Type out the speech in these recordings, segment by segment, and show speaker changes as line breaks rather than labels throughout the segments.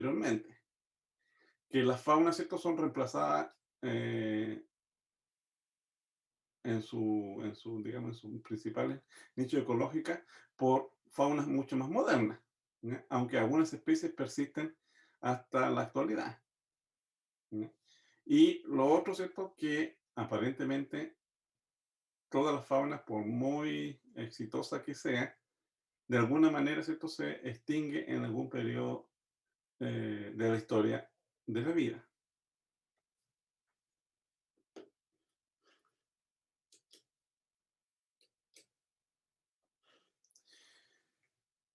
anteriormente, que las faunas, ¿cierto?, son reemplazadas digamos, en sus principales nichos ecológicos por faunas mucho más modernas, ¿ya? Aunque algunas especies persisten hasta la actualidad, ¿ya? Y lo otro, ¿cierto?, que aparentemente todas las faunas, por muy exitosa que sea, de alguna manera, ¿cierto?, se extingue en algún periodo de la historia de la vida.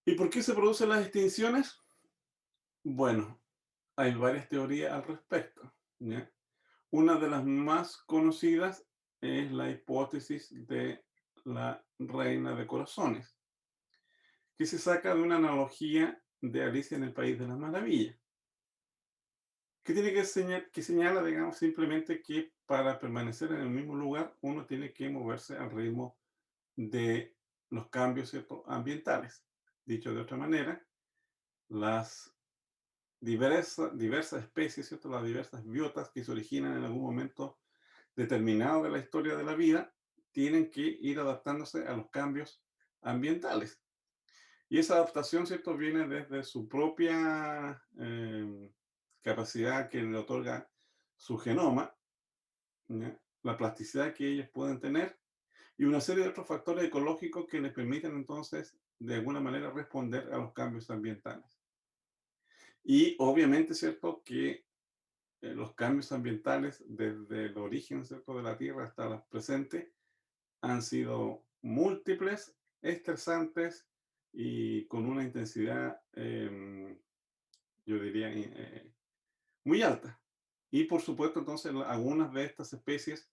¿Y por qué se producen las extinciones? Bueno, hay varias teorías al respecto, ¿ya? Una de las más conocidas es la hipótesis de la reina de corazones, que se saca de una analogía de Alicia en el País de las Maravillas, que tiene que señala, digamos, simplemente que para permanecer en el mismo lugar uno tiene que moverse al ritmo de los cambios, ¿cierto?, ambientales. Dicho de otra manera, las diversas especies, ¿cierto?, las diversas biotas que se originan en algún momento determinado de la historia de la vida, tienen que ir adaptándose a los cambios ambientales. Y esa adaptación, ¿cierto?, viene desde su propia capacidad que le otorga su genoma, ¿ya?, la plasticidad que ellos pueden tener y una serie de otros factores ecológicos que les permiten entonces, de alguna manera, responder a los cambios ambientales. Y obviamente, ¿cierto?, que los cambios ambientales desde el origen, ¿cierto?, de la Tierra hasta el presente han sido múltiples, estresantes y con una intensidad, yo diría, muy alta. Y por supuesto, entonces, algunas de estas especies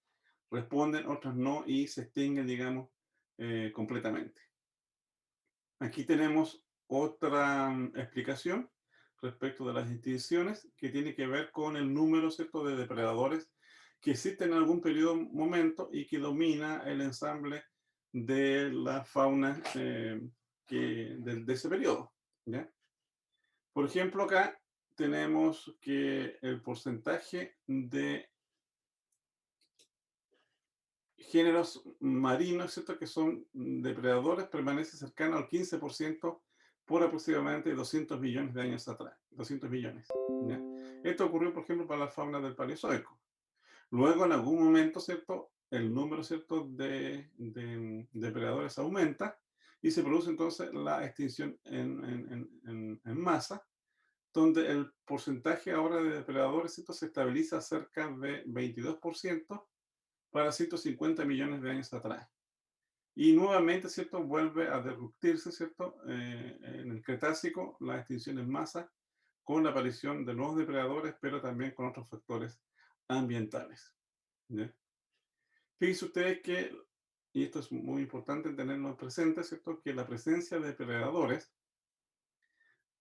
responden, otras no, y se extinguen, digamos, completamente. Aquí tenemos otra explicación respecto de las extinciones que tiene que ver con el número, ¿cierto?, de depredadores que existen en algún periodo, momento, y que domina el ensamble de la fauna de ese periodo, ¿ya? Por ejemplo, acá tenemos que el porcentaje de géneros marinos, ¿cierto?, que son depredadores, permanece cercano al 15% por aproximadamente 200 millones de años atrás. 200 millones, ¿ya? Esto ocurrió, por ejemplo, para la fauna del Paleozoico. Luego, en algún momento, ¿cierto?, el número, ¿cierto?, de depredadores aumenta y se produce entonces la extinción en masa, donde el porcentaje ahora de depredadores, ¿cierto?, se estabiliza cerca de 22% para 150 millones de años atrás. Y nuevamente, ¿cierto?, vuelve a derructirse, ¿cierto?, en el Cretácico, la extinción en masa, con la aparición de nuevos depredadores, pero también con otros factores ambientales, ¿ya? Fíjense ustedes que, y esto es muy importante tenerlo presente, ¿cierto?, que la presencia de depredadores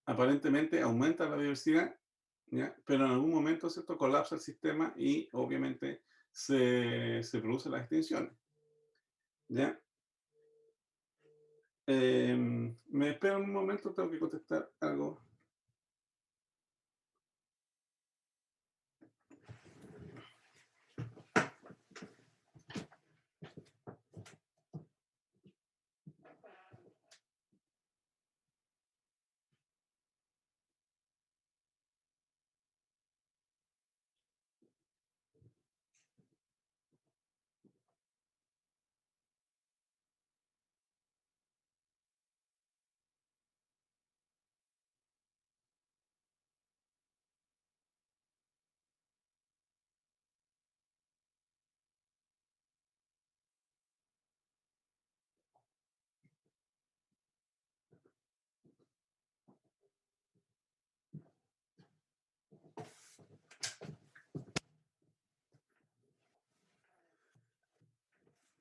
aparentemente aumenta la diversidad, ¿ya? Pero en algún momento, ¿cierto?, colapsa el sistema y obviamente se producen las extinciones, ¿ya? Me esperan un momento, tengo que contestar algo.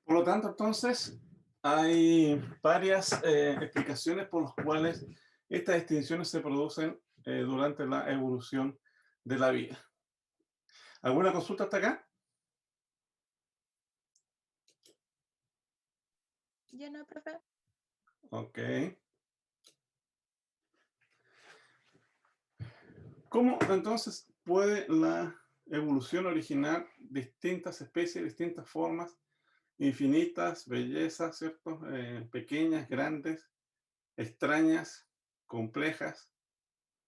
Por lo tanto, entonces, hay varias explicaciones por las cuales estas extinciones se producen durante la evolución de la vida. ¿Alguna consulta hasta acá?
Ya no, profe.
Ok. ¿Cómo entonces puede la evolución originar distintas especies, distintas formas, infinitas bellezas, ¿cierto? Pequeñas, grandes, extrañas, complejas,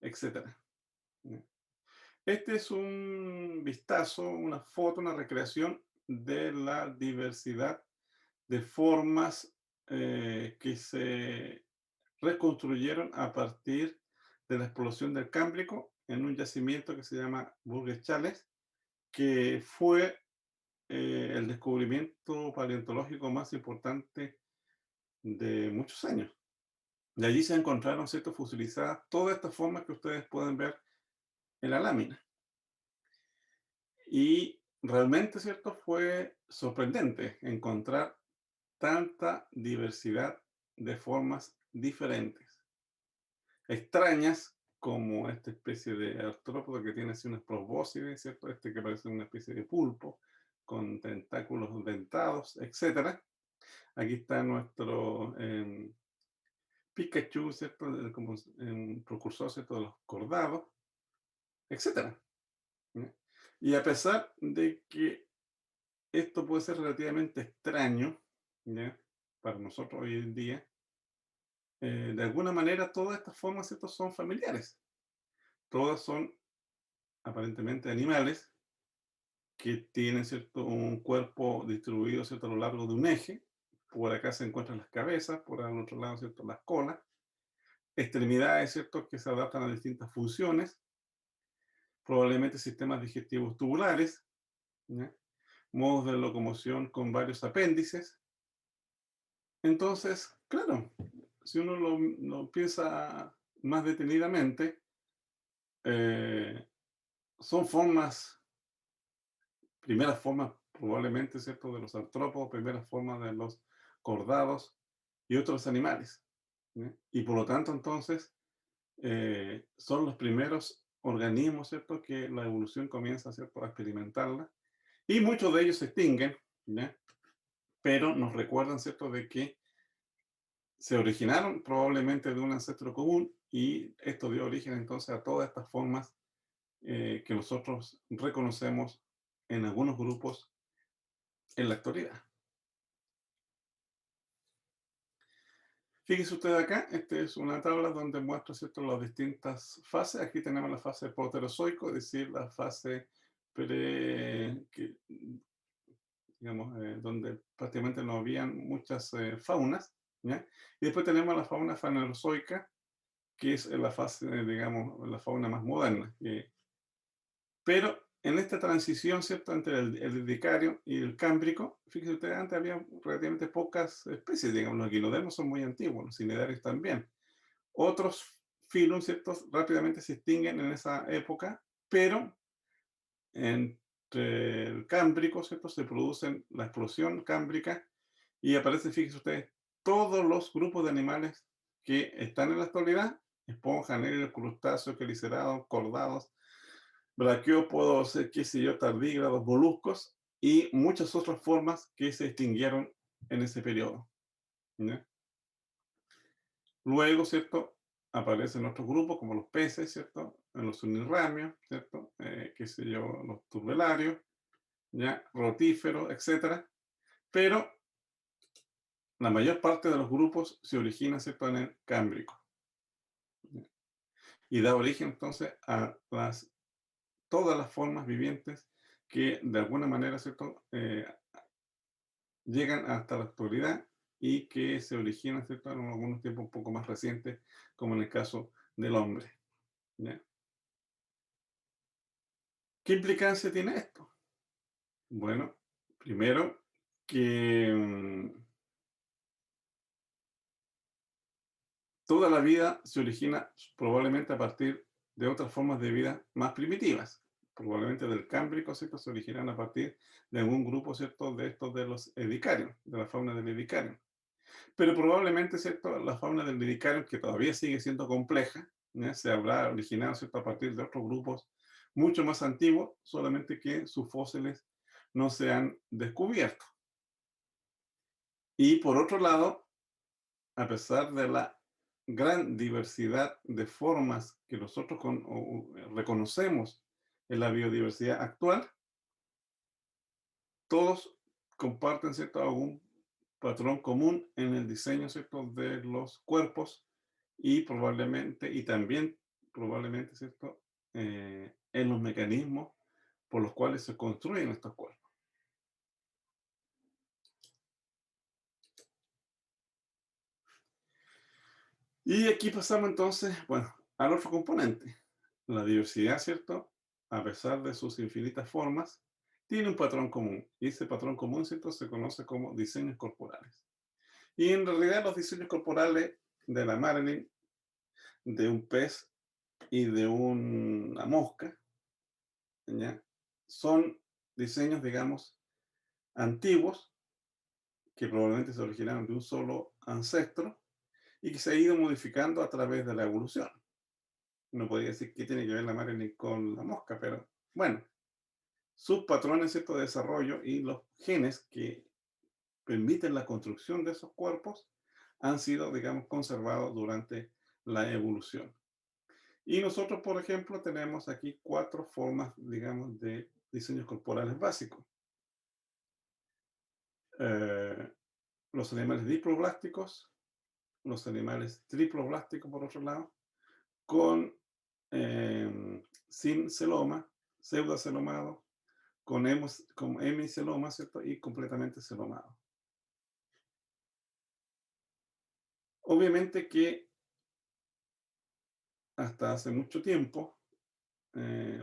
etcétera? ¿Ya? Este es un vistazo, una foto, una recreación de la diversidad de formas que se reconstruyeron a partir de la explosión del Cámbrico en un yacimiento que se llama Burgess-Shales, que fue el descubrimiento paleontológico más importante de muchos años. Y allí se encontraron, ¿cierto?, fosilizadas todas estas formas que ustedes pueden ver en la lámina. Y realmente, ¿cierto?, fue sorprendente encontrar tanta diversidad de formas diferentes, extrañas, como esta especie de artrópodo que tiene así unas probóscides, ¿cierto? Este que parece una especie de pulpo, con tentáculos dentados, etcétera. Aquí está nuestro Pikachu, ¿cierto? Como un precursor, ¿cierto? De los cordados, etcétera. ¿Ya? Y a pesar de que esto puede ser relativamente extraño, ¿ya?, para nosotros hoy en día, de alguna manera todas estas formas, ¿cierto?, son familiares. Todas son aparentemente animales que tienen, ¿cierto?, un cuerpo distribuido, ¿cierto?, a lo largo de un eje. Por acá se encuentran las cabezas, por al otro lado, ¿cierto?, las colas, extremidades, ¿cierto?, que se adaptan a distintas funciones, probablemente sistemas digestivos tubulares, ¿ya?, modos de locomoción con varios apéndices. Entonces, claro, si uno lo piensa más detenidamente, eh, son formas, primeras formas probablemente, ¿cierto?, de los artrópodos, primeras formas de los cordados y otros animales, ¿ya? Y por lo tanto, entonces, son los primeros organismos, ¿cierto?, que la evolución comienza, ¿cierto?, a experimentarla. Y muchos de ellos se extinguen, ¿ya?, pero nos recuerdan, ¿cierto?, de que se originaron probablemente de un ancestro común y esto dio origen entonces a todas estas formas que nosotros reconocemos en algunos grupos en la actualidad. Fíjese usted acá, esta es una tabla donde muestra, ¿cierto?, las distintas fases. Aquí tenemos la fase proterozoico, es decir, la fase digamos, donde prácticamente no habían muchas faunas, ¿ya? Y después tenemos la fauna fanerozoica, que es la fase, digamos, la fauna más moderna. Pero en esta transición, ¿cierto?, entre el Ediacario y el Cámbrico, fíjese usted, antes había relativamente pocas especies, digamos, los equinodermos son muy antiguos, los cnidarios también. Otros filum, ¿cierto?, rápidamente se extinguen en esa época, pero entre el Cámbrico, ¿cierto?, se producen la explosión cámbrica y aparecen, fíjese usted, todos los grupos de animales que están en la actualidad: esponjas, anellos, crustáceos, quelicerados, cordados, braquiópodos, qué sé yo, tardígrados, moluscos y muchas otras formas que se extinguieron en ese periodo, ¿ya? Luego, ¿cierto?, aparecen otros grupos como los peces, ¿cierto?, en los unirramios, ¿cierto?, qué sé yo, los turbelarios, ¿ya?, rotíferos, etcétera. Pero la mayor parte de los grupos se origina, ¿cierto?, en el Cámbrico, ¿ya? Y da origen entonces a todas las formas vivientes que de alguna manera, ¿cierto?, llegan hasta la actualidad y que se originan, ¿cierto?, en algunos tiempos un poco más recientes, como en el caso del hombre, ¿ya? ¿Qué implicancia tiene esto? Bueno, primero que toda la vida se origina probablemente a partir de otras formas de vida más primitivas. Probablemente del Cámbrico, ¿cierto?, se originan a partir de algún grupo, ¿cierto?, de estos de los edicarios, de la fauna del edicario. Pero probablemente, ¿cierto?, la fauna del edicario, que todavía sigue siendo compleja, ¿ya?, se habrá originado, ¿cierto?, a partir de otros grupos mucho más antiguos, solamente que sus fósiles no se han descubierto. Y por otro lado, a pesar de la gran diversidad de formas que nosotros reconocemos en la biodiversidad actual, todos comparten, ¿cierto?, algún patrón común en el diseño, ¿cierto?, de los cuerpos y probablemente, y también probablemente, ¿cierto?, en los mecanismos por los cuales se construyen estos cuerpos. Y aquí pasamos entonces, bueno, al otro componente. La diversidad, ¿cierto? A pesar de sus infinitas formas, tiene un patrón común. Y ese patrón común, ¿cierto? Se conoce como diseños corporales. Y en realidad los diseños corporales de la Marilyn, de un pez y de una mosca, ¿ya? Son diseños, digamos, antiguos, que probablemente se originaron de un solo ancestro y que se ha ido modificando a través de la evolución. No podría decir qué tiene que ver la Marilyn con la mosca, pero bueno, sus patrones, ¿cierto?, de desarrollo y los genes que permiten la construcción de esos cuerpos han sido, digamos, conservados durante la evolución. Y nosotros, por ejemplo, tenemos aquí 4 formas, digamos, de diseños corporales básicos. Eh, los animales diploblásticos, los animales triploblásticos, por otro lado, con sin celoma, pseudocelomado, con hemiceloma, ¿cierto? Y completamente celomado. Obviamente que hasta hace mucho tiempo, eh,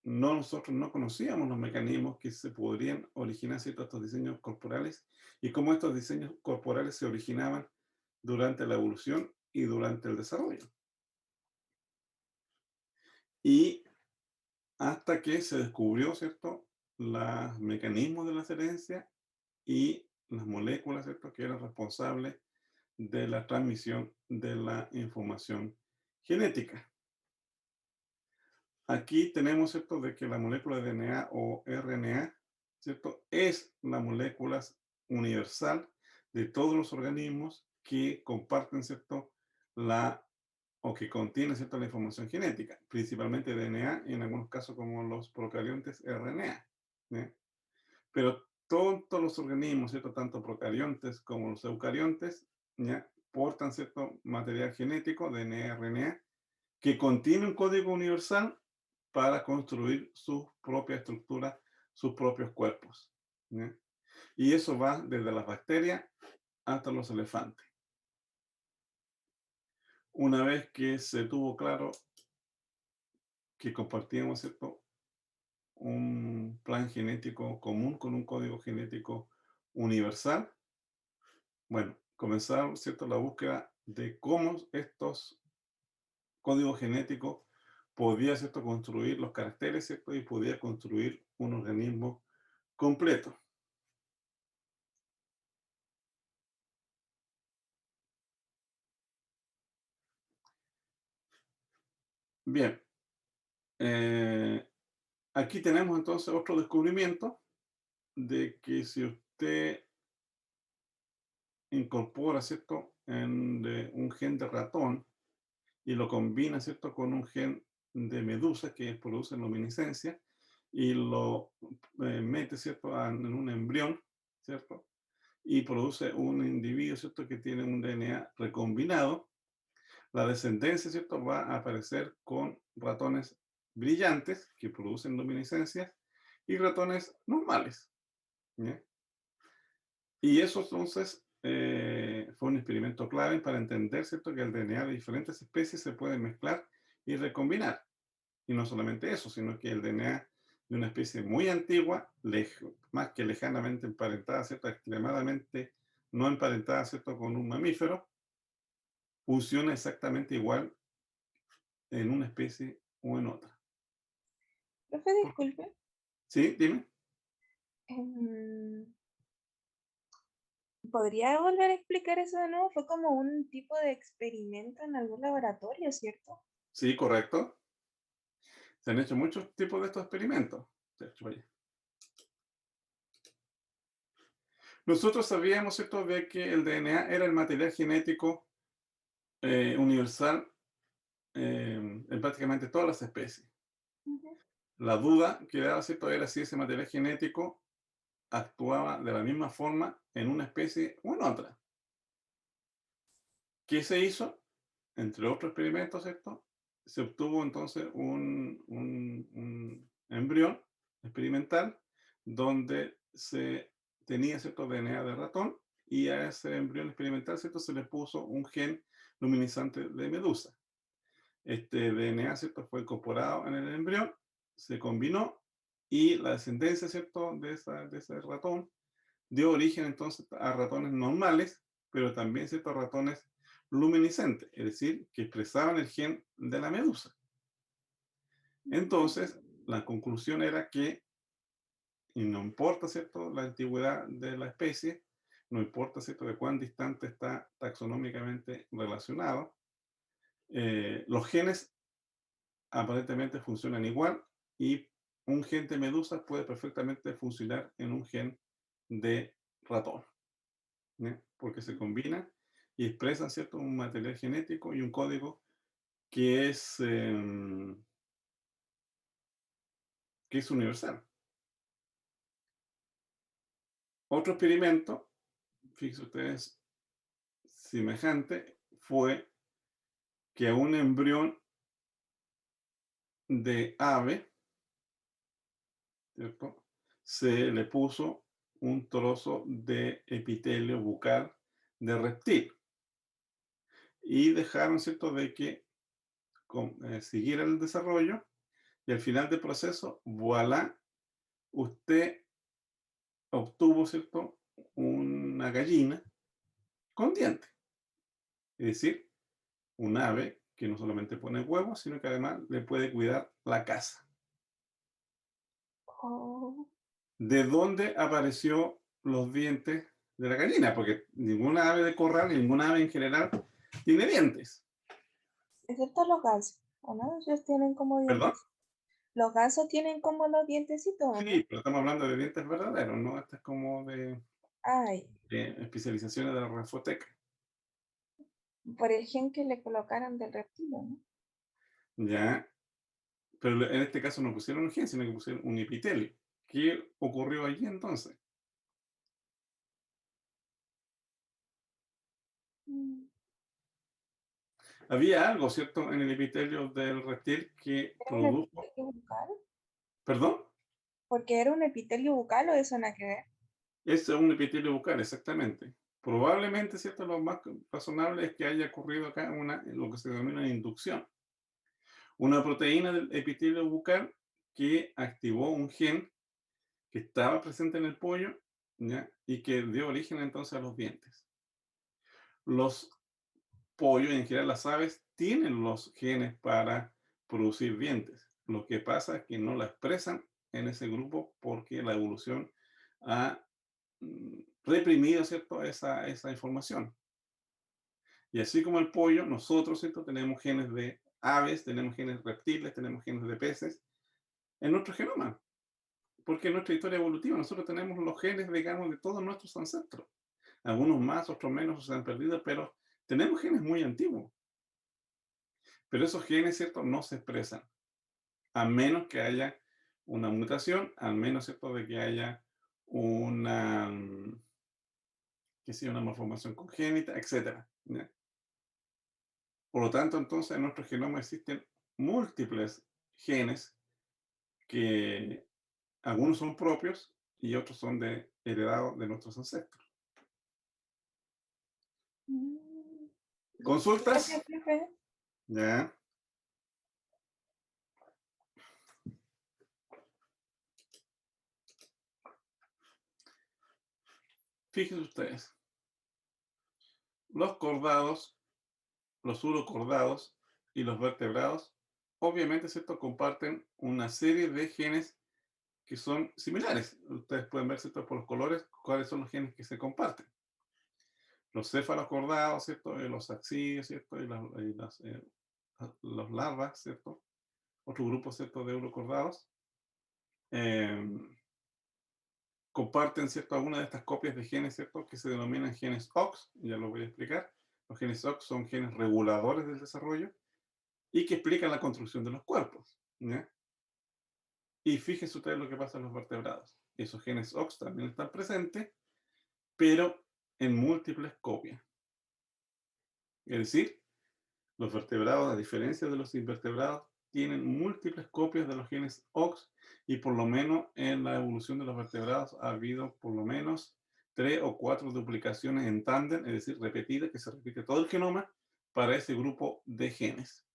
nosotros no conocíamos los mecanismos que se podrían originar, ¿cierto?, estos diseños corporales y cómo estos diseños corporales se originaban durante la evolución y durante el desarrollo. Y hasta que se descubrió, ¿cierto?, los mecanismos de la herencia y las moléculas, ¿cierto?, que eran responsables de la transmisión de la información genética. Aquí tenemos, ¿cierto?, de que la molécula de DNA o RNA, ¿cierto?, es la molécula universal de todos los organismos que comparten, ¿cierto?, la o que contienen, ¿cierto?, la información genética, principalmente DNA y en algunos casos como los procariontes RNA. ¿Ya? Pero todos los organismos, ¿cierto?, tanto procariontes como los eucariontes, ¿ya?, portan cierto material genético, DNA, RNA, que contiene un código universal para construir su propia estructura, sus propios cuerpos. ¿Ya? Y eso va desde las bacterias hasta los elefantes. Una vez que se tuvo claro que compartíamos, ¿cierto?, un plan genético común con un código genético universal, bueno, comenzaron, ¿cierto?, la búsqueda de cómo estos códigos genéticos podía, ¿cierto?, construir los caracteres, ¿cierto?, y podía construir un organismo completo. Bien, eh, aquí tenemos entonces otro descubrimiento de que si usted incorpora, ¿cierto?, un gen de ratón y lo combina, ¿cierto?, con un gen de medusa que produce luminiscencia y lo mete, ¿cierto?, en un embrión, ¿cierto?, y produce un individuo, ¿cierto?, que tiene un DNA recombinado, la descendencia, ¿cierto?, va a aparecer con ratones brillantes que producen luminiscencias y ratones normales. ¿Ya? Y eso entonces fue un experimento clave para entender, ¿cierto?, que el DNA de diferentes especies se puede mezclar y recombinar. Y no solamente eso, sino que el DNA de una especie muy antigua, más que lejanamente emparentada, ¿cierto?, extremadamente no emparentada, ¿cierto?, con un mamífero, funciona exactamente igual en una especie o en otra.
Profe,
¿Por qué?
disculpe.
Sí, dime.
em, ¿Podría volver a explicar eso de nuevo? Fue como un tipo de experimento en algún laboratorio, ¿cierto?
Sí, correcto. Se han hecho muchos tipos de estos experimentos. De hecho, vaya. Nosotros sabíamos, ¿cierto?, de que el DNA era el material genético universal en prácticamente todas las especies.
Ujú.
La duda que daba, ¿cierto?, era si ese material genético actuaba de la misma forma en una especie o en otra. ¿Qué se hizo? Entre otros experimentos, ¿cierto? Se obtuvo entonces un embrión experimental donde se tenía cierto DNA de ratón y a ese embrión experimental, ¿cierto?, se le puso un gen luminizante de medusa. Este DNA, ¿cierto?, fue incorporado en el embrión, se combinó y la descendencia, ¿cierto?, de ese ratón dio origen entonces a ratones normales, pero también ciertos ratones luminiscentes, es decir, que expresaban el gen de la medusa.
Mm.
Entonces, la conclusión era que, y no importa, ¿cierto?, la antigüedad de la especie, no importa, ¿cierto?, de cuán distante está taxonómicamente relacionado, los genes aparentemente funcionan igual y un gen de medusa puede perfectamente funcionar en un gen de ratón. ¿Ya? Porque se combinan y expresan, ¿cierto?, un material genético y un código que es, que es universal. Otro experimento, fíjense ustedes, semejante, fue que a un embrión de ave, ¿cierto?, se le puso un trozo de epitelio bucal de reptil y dejaron, ¿cierto?, de que siguiera el desarrollo y al final del proceso, voilà, usted obtuvo, ¿cierto?, una gallina con dientes. Es decir, un ave que no solamente pone huevos, sino que además le puede cuidar la casa.
Oh,
¿De dónde apareció los dientes de la gallina? Porque ninguna ave de corral y ninguna ave en general tiene dientes.
excepto los gansos, ¿o no? Ellos tienen como
¿Perdón?
dientes. Los gansos tienen como los dientecitos, ¿o
Sí,
no?
pero estamos hablando de dientes verdaderos, ¿no? Esto es como
Ay,
de especializaciones de la Rafoteca.
por el gen que le colocaron del reptilo, ¿no?
Ya, pero en este caso no pusieron un gen, sino que pusieron un epitelio. ¿Qué ocurrió allí entonces?
Mm.
Había algo, ¿cierto?, en el epitelio del reptil que
¿Era un
produjo,
epitelio bucal?
perdón,
¿Porque era un epitelio bucal o eso nada que ver?
es un epitelio bucal, exactamente. Probablemente, ¿cierto?, lo más razonable es que haya ocurrido acá lo que se denomina una inducción. Una proteína del epitelio bucal que activó un gen que estaba presente en el pollo, ¿ya?, y que dio origen entonces a los dientes. Los pollos, en general las aves, tienen los genes para producir dientes. Lo que pasa es que no la expresan en ese grupo porque la evolución ha reprimido, ¿cierto?, esa información. Y así como el pollo, nosotros, ¿cierto?, tenemos genes de aves, tenemos genes reptiles, tenemos genes de peces en nuestro genoma, porque en nuestra historia evolutiva nosotros tenemos los genes, digamos, de todos nuestros ancestros. Algunos más, otros menos se han perdido, pero tenemos genes muy antiguos. Pero esos genes, ¿cierto?, no se expresan, a menos que haya una mutación, al menos, ¿cierto?, de que haya una, que sea una malformación congénita, etcétera, ¿ya? Por lo tanto, entonces, en nuestro genoma existen múltiples genes que algunos son propios y otros son heredados de nuestros ancestros.
Mm.
¿Consultas?
Gracias, jefe.
Ya. Fíjense ustedes, los cordados, los urocordados y los vertebrados, obviamente, ¿cierto?, comparten una serie de genes que son similares. Ustedes pueden ver, ¿cierto?, por los colores, cuáles son los genes que se comparten. Los cefalocordados, ¿cierto?, los axidios, ¿cierto?, los larvas, ¿cierto?, otro grupo, ¿cierto?, de urocordados, em, comparten, ¿cierto?, algunas de estas copias de genes, ¿cierto?, que se denominan genes OX, ya lo voy a explicar, Los genes OX son genes reguladores del desarrollo y que explican la construcción de los cuerpos, ¿ya? Y fíjense ustedes lo que pasa en los vertebrados. Esos genes OX también están presentes, pero en múltiples copias. Es decir, los vertebrados, a diferencia de los invertebrados, tienen múltiples copias de los genes OX y por lo menos en la evolución de los vertebrados ha habido por lo menos 3 o 4 duplicaciones en tándem, es decir, repetidas, que se repite todo el genoma para ese grupo de genes.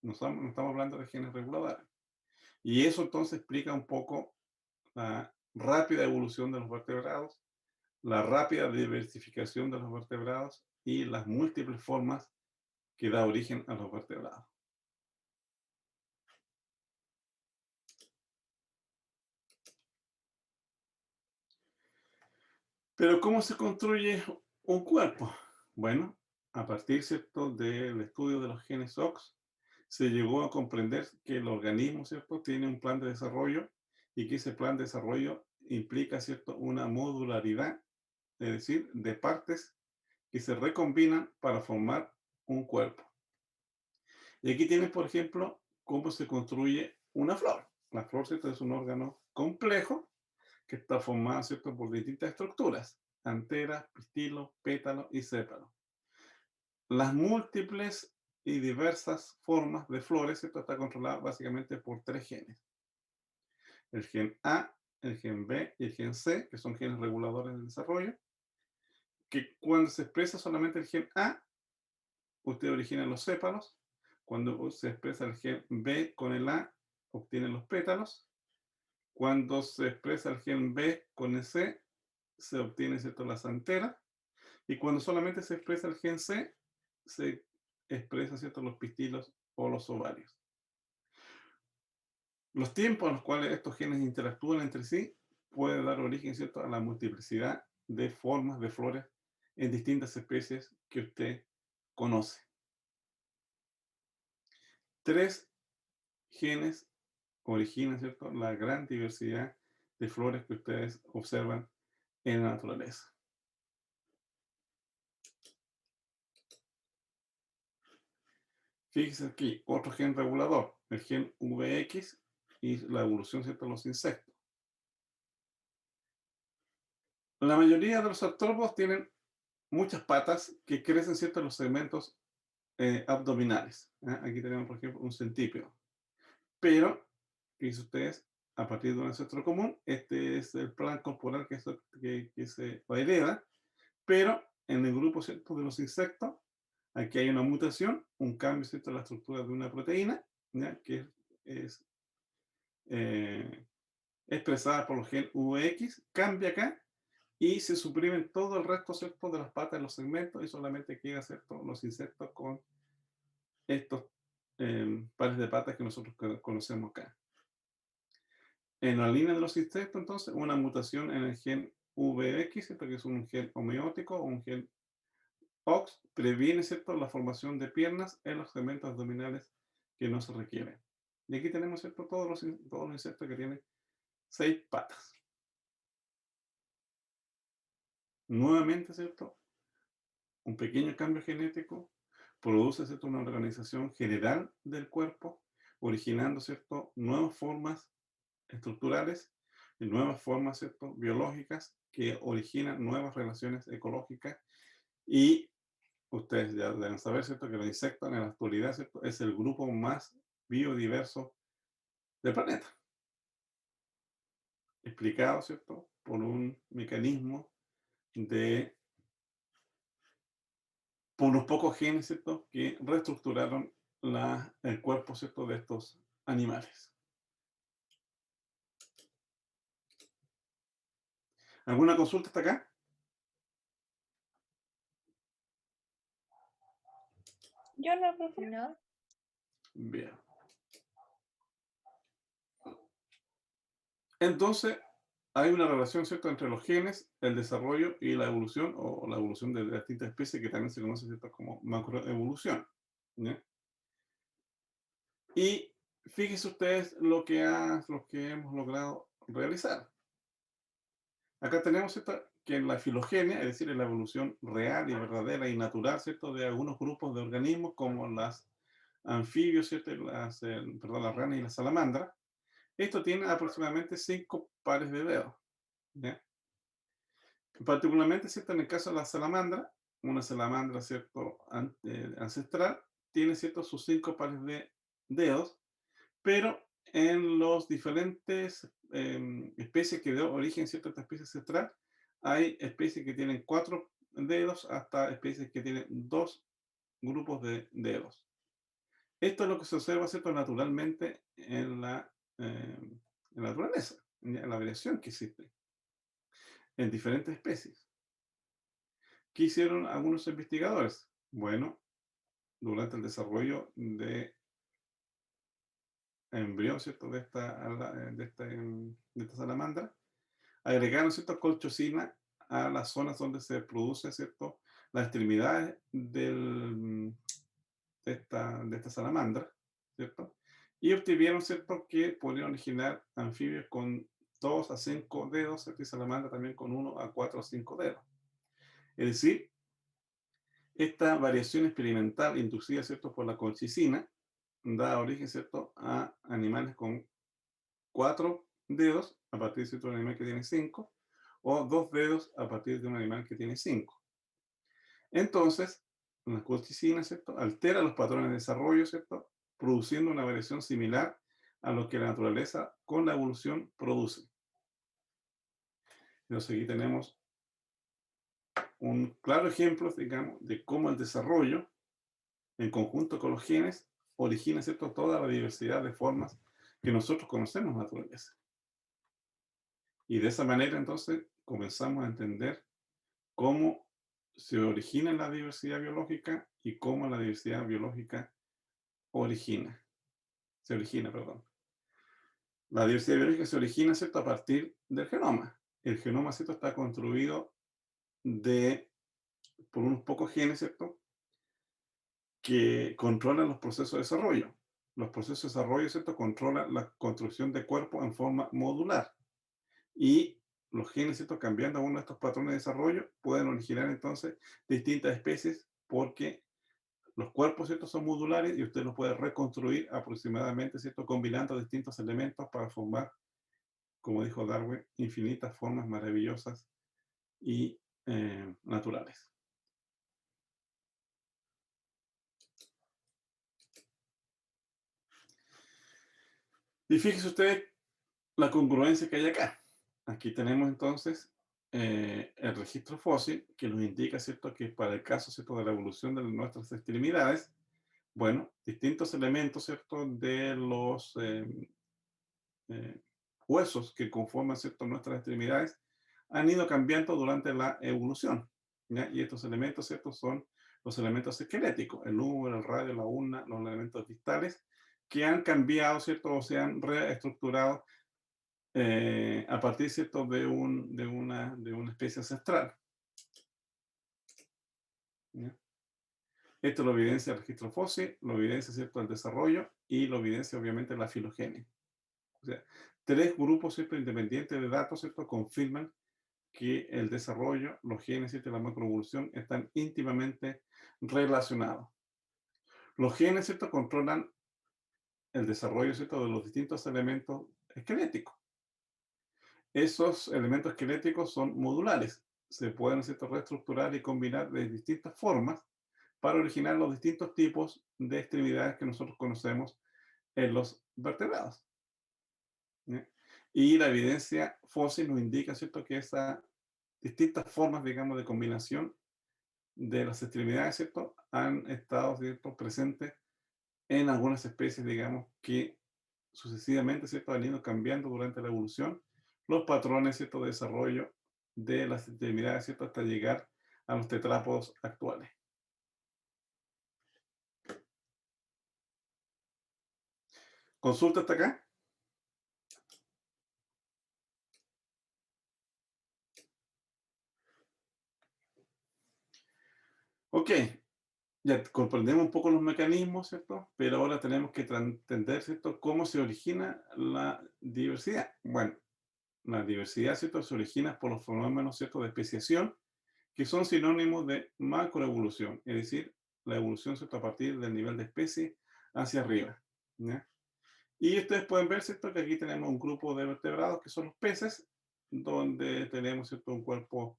No estamos hablando de genes reguladores. Y eso entonces explica un poco la rápida evolución de los vertebrados, la rápida diversificación de los vertebrados y las múltiples formas que da origen a los vertebrados. Pero ¿cómo se construye un cuerpo? Bueno, a partir, ¿cierto?, del estudio de los genes OX, se llegó a comprender que el organismo, ¿cierto?, tiene un plan de desarrollo y que ese plan de desarrollo implica, ¿cierto?, una modularidad, es decir, de partes que se recombinan para formar un cuerpo. Y aquí tienes, por ejemplo, cómo se construye una flor. La flor, ¿cierto?, es un órgano complejo que está formado, ¿cierto?, por distintas estructuras: anteras, pistilos, pétalos y sépalos. Las múltiples y diversas formas de flores, ¿cierto?, está controlada básicamente por 3 genes. El gen A, el gen B y el gen C, que son genes reguladores del desarrollo, que cuando se expresa solamente el gen A, usted origina los sépalos. Cuando se expresa el gen B con el A, obtiene los pétalos. Cuando se expresa el gen B con el C, se obtiene, ¿cierto?, las anteras. Y cuando solamente se expresa el gen C, se expresa, ¿cierto?, los pistilos o los ovarios. Los tiempos en los cuales estos genes interactúan entre sí puede dar origen, ¿cierto?, a la multiplicidad de formas de flores en distintas especies que usted conoce. 3 genes originan, ¿cierto?, la gran diversidad de flores que ustedes observan en la naturaleza. Fíjese aquí, otro gen regulador, el gen VX y la evolución, ¿cierto?, de los insectos. La mayoría de los artrópodos tienen muchas patas que crecen, ¿cierto?, en los segmentos abdominales. ¿Ah? Aquí tenemos, por ejemplo, un centípedo. Pero, fíjense ustedes, a partir de un ancestro común, este es el plan corporal que se hereda, pero en el grupo, ¿cierto?, de los insectos, aquí hay una mutación, un cambio, ¿cierto?, en la estructura de una proteína, ¿ya?, que es eh, expresada por el gen VX, cambia acá y se suprimen todo el resto, ¿cierto?, de las patas de los segmentos y solamente quedan, ¿cierto?, los insectos con estos pares de patas que nosotros conocemos acá. En la línea de los insectos, entonces, una mutación en el gen VX, ¿cierto?, que es un gen homeótico o un gen OX, previene, ¿cierto?, la formación de piernas en los segmentos abdominales que no se requieren. Y aquí tenemos, ¿cierto?, todos los insectos que tienen 6 patas. Nuevamente, ¿cierto?, un pequeño cambio genético produce, ¿cierto?, una organización general del cuerpo, originando, ¿cierto?, nuevas formas estructurales y nuevas formas, ¿cierto?, biológicas que originan nuevas relaciones ecológicas. Y ustedes ya deben saber, ¿cierto?, que los insectos en la actualidad, ¿cierto?, es el grupo más biodiverso del planeta, explicado, ¿cierto?, por un mecanismo de por unos pocos genes, ¿cierto?, que reestructuraron el cuerpo, ¿cierto?, de estos animales. ¿Alguna consulta hasta acá?
Yo no, profe.
¿No?
Bien. Entonces, hay una relación, ¿cierto?, entre los genes, el desarrollo y la evolución, o la evolución de las distintas especies, que también se conoce, ¿cierto?, como macroevolución, ¿ya? Y fíjense ustedes lo que hemos logrado realizar. Acá tenemos, ¿cierto?, que en la filogenia, es decir, en la evolución real y verdadera y natural, ¿cierto?, de algunos grupos de organismos como las anfibios, ¿cierto?, y perdón, las ranas y las salamandras, esto tiene aproximadamente 5 pares de dedos, ¿ya? Particularmente, ¿cierto?, en el caso de la salamandra, una salamandra, ¿cierto?, ancestral, tiene, ¿cierto?, sus 5 pares de dedos, pero en los diferentes especies que dio origen, ¿cierto?, a esta especie ancestral, hay especies que tienen 4 dedos hasta especies que tienen 2 grupos de dedos. Esto es lo que se observa, ¿cierto?, naturalmente en la naturaleza, en la variación que existe en diferentes especies. ¿Qué hicieron algunos investigadores? Bueno, durante el desarrollo de embrión, ¿cierto?, de esta salamandra, agregaron, ¿cierto?, colchicina a las zonas donde se produce, ¿cierto?, las extremidades de esta salamandra, ¿cierto? Y obtuvieron, ¿cierto?, que podrían originar anfibios con 2 a 5 dedos, ¿cierto?, y salamandra también con 1 a 4 a 5 dedos. Es decir, esta variación experimental inducida, ¿cierto?, por la colchicina da origen, ¿cierto?, a animales con 4 dedos a partir de un animal que tiene 5, o 2 dedos a partir de un animal que tiene 5. Entonces, la colchicina, ¿cierto?, altera los patrones de desarrollo, ¿cierto?, produciendo una variación similar a lo que la naturaleza con la evolución produce. Entonces aquí tenemos un claro ejemplo, digamos, de cómo el desarrollo, en conjunto con los genes, origina, ¿cierto?, toda la diversidad de formas que nosotros conocemos en la naturaleza. Y de esa manera, entonces, comenzamos a entender cómo se origina la diversidad biológica y cómo la diversidad biológica se origina, perdón. La diversidad biológica se origina, ¿cierto?, a partir del genoma. El genoma, ¿cierto?, está construido por unos pocos genes, ¿cierto?, que controlan los procesos de desarrollo. Los procesos de desarrollo, ¿cierto?, controlan la construcción de cuerpos en forma modular. Y los genes, ¿cierto?, cambiando uno de estos patrones de desarrollo, pueden originar entonces distintas especies porque los cuerpos, ¿cierto?, son modulares y usted los puede reconstruir aproximadamente, ¿cierto?, combinando distintos elementos para formar, como dijo Darwin, infinitas formas maravillosas y naturales. Y fíjese usted la congruencia que hay acá. Aquí tenemos entonces el registro fósil que nos indica, ¿cierto?, que para el caso, ¿cierto?, de la evolución de nuestras extremidades, bueno, distintos elementos, ¿cierto?, de los eh, huesos que conforman, ¿cierto?, nuestras extremidades han ido cambiando durante la evolución, ¿ya? Y estos elementos, ¿cierto?, son los elementos esqueléticos, el número, el radio, la urna, los elementos distales, que han cambiado, ¿cierto?, o se han reestructurado a partir, ¿cierto?, de una especie ancestral, ¿ya? Esto lo evidencia el registro fósil, lo evidencia, ¿cierto?, el desarrollo y lo evidencia, obviamente, la filogenia. O sea, 3 grupos, ¿cierto?, independientes de datos, ¿cierto?, confirman que el desarrollo, los genes, ¿cierto?, y la macroevolución están íntimamente relacionados. Los genes, ¿cierto?, controlan el desarrollo, ¿cierto?, de los distintos elementos esqueléticos. Esos elementos esqueléticos son modulares. Se pueden, ¿cierto?, reestructurar y combinar de distintas formas para originar los distintos tipos de extremidades que nosotros conocemos en los vertebrados, ¿ya? Y la evidencia fósil nos indica, ¿cierto?, que esas distintas formas, digamos, de combinación de las extremidades, ¿cierto?, han estado, ¿cierto?, presentes en algunas especies, digamos, que sucesivamente, ¿cierto?, han ido cambiando durante la evolución los patrones, ¿cierto?, de desarrollo de las extremidades, ¿cierto?, hasta llegar a los tetrápodos actuales. ¿Consulta hasta acá? Ok, ya comprendemos un poco los mecanismos, ¿cierto? Pero ahora tenemos que entender, ¿cierto?, cómo se origina la diversidad. Bueno, la diversidad, ¿cierto?, se origina por los fenómenos, ¿cierto?, de especiación, que son sinónimos de macroevolución, es decir, la evolución, ¿cierto?, a partir del nivel de especie hacia arriba, ¿ya? Y ustedes pueden ver, ¿cierto?, que aquí tenemos un grupo de vertebrados que son los peces, donde tenemos, ¿cierto?, un cuerpo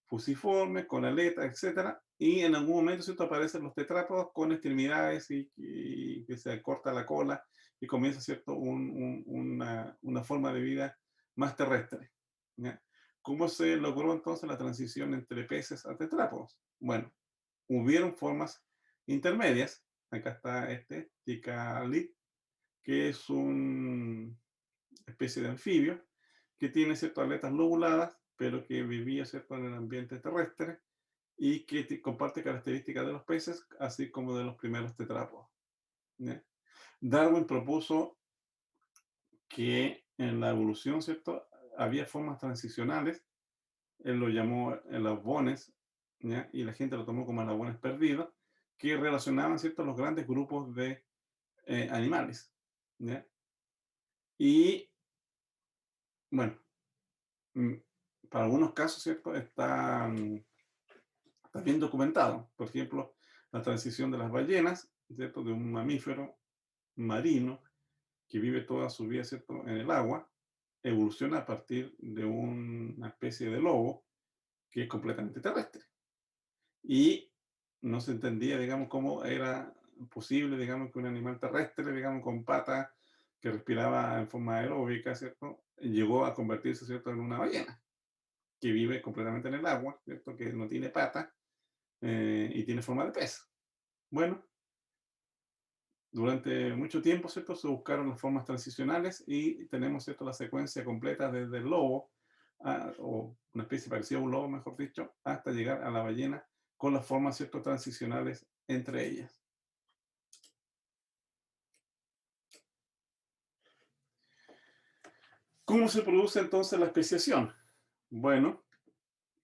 fusiforme, con aletas, etcétera, y en algún momento, ¿cierto?, aparecen los tetrápodos con extremidades y que se corta la cola y comienza, ¿cierto?, una forma de vida más terrestre, ¿ya? ¿Cómo se logró entonces la transición entre peces a tetrápodos? Bueno, hubieron formas intermedias. Acá está este Tikaalid, que es una especie de anfibio que tiene ciertas aletas lobuladas, pero que vivía, ¿cierto?, en el ambiente terrestre y que comparte características de los peces, así como de los primeros tetrápodos, ¿ya? Darwin propuso que en la evolución, ¿cierto?, había formas transicionales. Él lo llamó eslabones, ¿ya? Y la gente lo tomó como eslabones perdidos, que relacionaban, ¿cierto?, los grandes grupos de animales, ¿ya? Y bueno, mm, para algunos casos, ¿cierto?, está bien documentado. Por ejemplo, la transición de las ballenas, ¿cierto?, de un mamífero marino que vive toda su vida, ¿cierto?, en el agua, evoluciona a partir de una especie de lobo que es completamente terrestre. Y no se entendía, digamos, cómo era posible, digamos, que un animal terrestre, digamos, con patas, que respiraba en forma aeróbica, ¿cierto?, llegó a convertirse, ¿cierto?, en una ballena, que vive completamente en el agua, ¿cierto?, que no tiene patas y tiene forma de pez. Bueno, durante mucho tiempo, ¿cierto?, se buscaron las formas transicionales y tenemos, ¿cierto?, la secuencia completa desde el lobo, o una especie parecida a un lobo, mejor dicho, hasta llegar a la ballena con las formas, ¿cierto?, transicionales entre ellas. ¿Cómo se produce entonces la especiación? Bueno,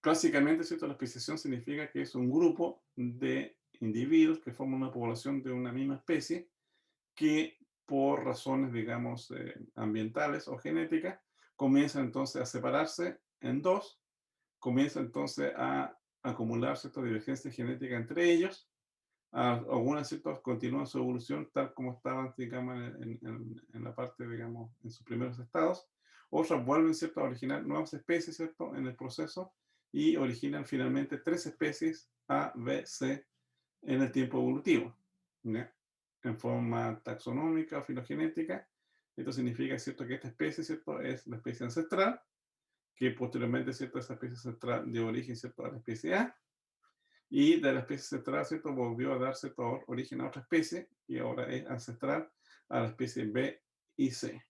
clásicamente, ¿cierto?, la especiación significa que es un grupo de individuos que forman una población de una misma especie que por razones, digamos, ambientales o genéticas, comienzan entonces a separarse en dos, comienzan entonces a acumular cierta divergencia genética entre ellos, algunas ciertas continúan su evolución tal como estaban, digamos, en la parte, digamos, en sus primeros estados, otras vuelven, ¿cierto?, a originar nuevas especies, ¿cierto?, en el proceso y originan finalmente tres especies A, B, C en el tiempo evolutivo, ¿ya?, en forma taxonómica o filogenética. Esto significa, ¿cierto?, que esta especie, ¿cierto?, es la especie ancestral, que posteriormente, ¿cierto?, esa especie ancestral dio origen, ¿cierto?, a la especie A, y de la especie ancestral, ¿cierto?, volvió a darse todo origen a otra especie, y ahora es ancestral a la especie B y C.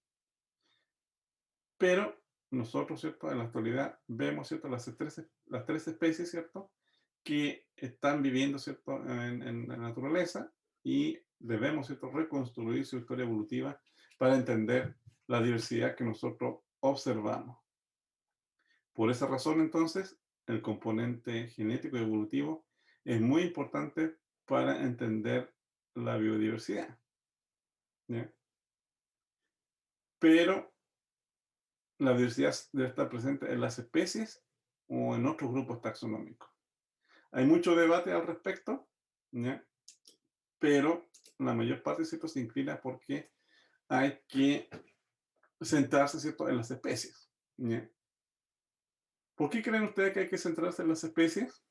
Pero nosotros, ¿cierto?, en la actualidad vemos, ¿cierto?, las tres especies, ¿cierto?, que están viviendo, ¿cierto?, en la naturaleza y debemos, ¿cierto?, reconstruir su historia evolutiva para entender la diversidad que nosotros observamos. Por esa razón, entonces, el componente genético y evolutivo es muy importante para entender la biodiversidad, ¿ya? Pero la diversidad debe estar presente en las especies o en otros grupos taxonómicos. Hay mucho debate al respecto, ¿ya?, pero la mayor parte, ¿cierto?, se inclina porque hay que centrarse, ¿cierto?, en las especies, ¿ya? ¿Por qué creen ustedes que hay que centrarse en las especies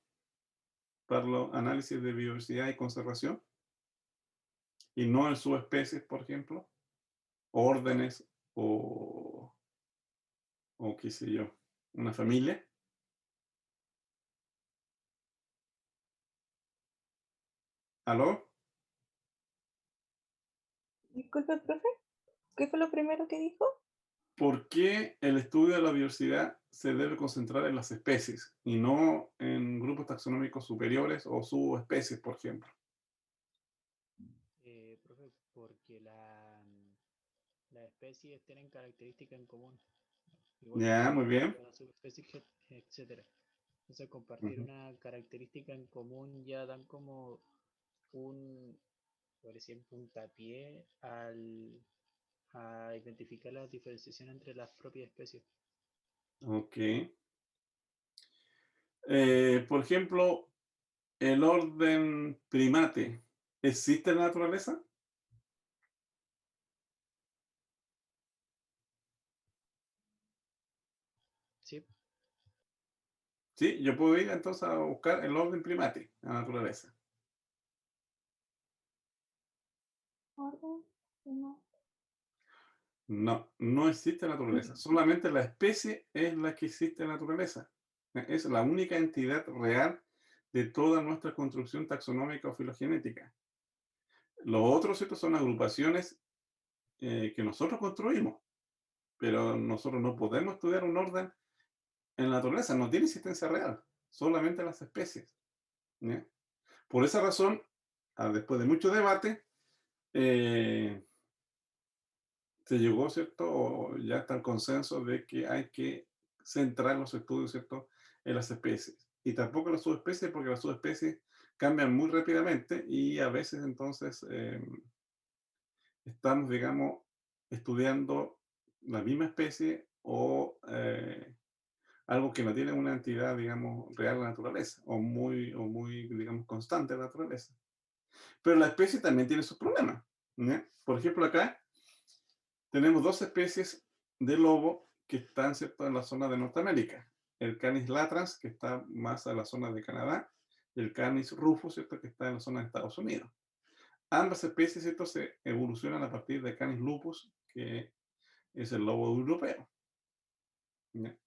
para los análisis de biodiversidad y conservación y no en subespecies, por ejemplo, órdenes o, o qué sé yo, una familia? ¿Aló?
Disculpe, profe, ¿qué fue lo primero que dijo?
¿Por qué el estudio de la biodiversidad se debe concentrar en las especies y no en grupos taxonómicos superiores o subespecies, por ejemplo?
Profe, porque las especies tienen características en común, igual que
Ya, muy bien.
las subespecies, etcétera. Entonces, compartir
Ujú.
una característica en común ya dan como un, por decir, puntapié a identificar la diferenciación entre las propias especies.
Ok. Por ejemplo, el orden primate, ¿existe en la naturaleza?
Sí,
Sí, yo puedo ir entonces a buscar el orden primate en la naturaleza.
Orden, no.
No, no existe en la naturaleza. Solamente la especie es la que existe en la naturaleza. Es la única entidad real de toda nuestra construcción taxonómica o filogenética. Los otros, ¿cierto? Son agrupaciones que nosotros construimos, pero nosotros no podemos estudiar un orden en la naturaleza, no tiene existencia real, solamente las especies. ¿Ya? Por esa razón, después de mucho debate, eh, se llegó, ¿cierto? O ya está el consenso de que hay que centrar los estudios, ¿cierto? En las especies. Y tampoco en las subespecies, porque las subespecies cambian muy rápidamente y a veces entonces estamos, digamos, estudiando la misma especie o algo que no tiene una entidad, digamos, real en la naturaleza o muy, digamos, constante en la naturaleza. Pero la especie también tiene sus problemas. ¿Ya? Por ejemplo, acá tenemos dos especies de lobo que están, ¿cierto?, en la zona de Norteamérica. El Canis latrans, que está más a la zona de Canadá, y el Canis rufus, ¿cierto?, que está en la zona de Estados Unidos. Ambas especies, ¿cierto?, se evolucionan a partir de Canis lupus, que es el lobo europeo. ¿Ya?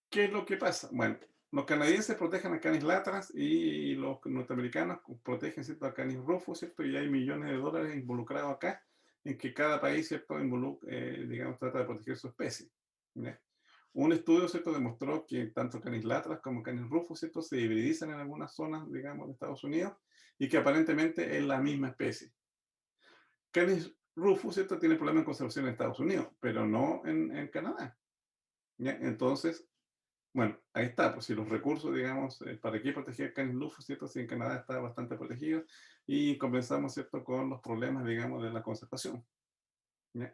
¿Qué es lo que pasa? Bueno, los canadienses protegen a Canis latrans y los norteamericanos protegen, ¿cierto?, a Canis rufus, ¿cierto? Y hay millones de dólares involucrados acá en que cada país, ¿cierto?, digamos, trata de proteger su especie. ¿Ya? Un estudio, ¿cierto?, demostró que tanto Canis latras como Canis rufus, ¿cierto?, se hibridizan en algunas zonas, digamos, de Estados Unidos y que aparentemente es la misma especie. Canis rufus, ¿cierto?, tiene problemas de conservación en Estados Unidos, pero no en Canadá. ¿Ya? Entonces, bueno, ahí está, pues si los recursos, digamos, ¿para qué proteger Canis lupus, cierto? Si en Canadá está bastante protegido y comenzamos, ¿cierto?, con los problemas, digamos, de la conservación. ¿Ya?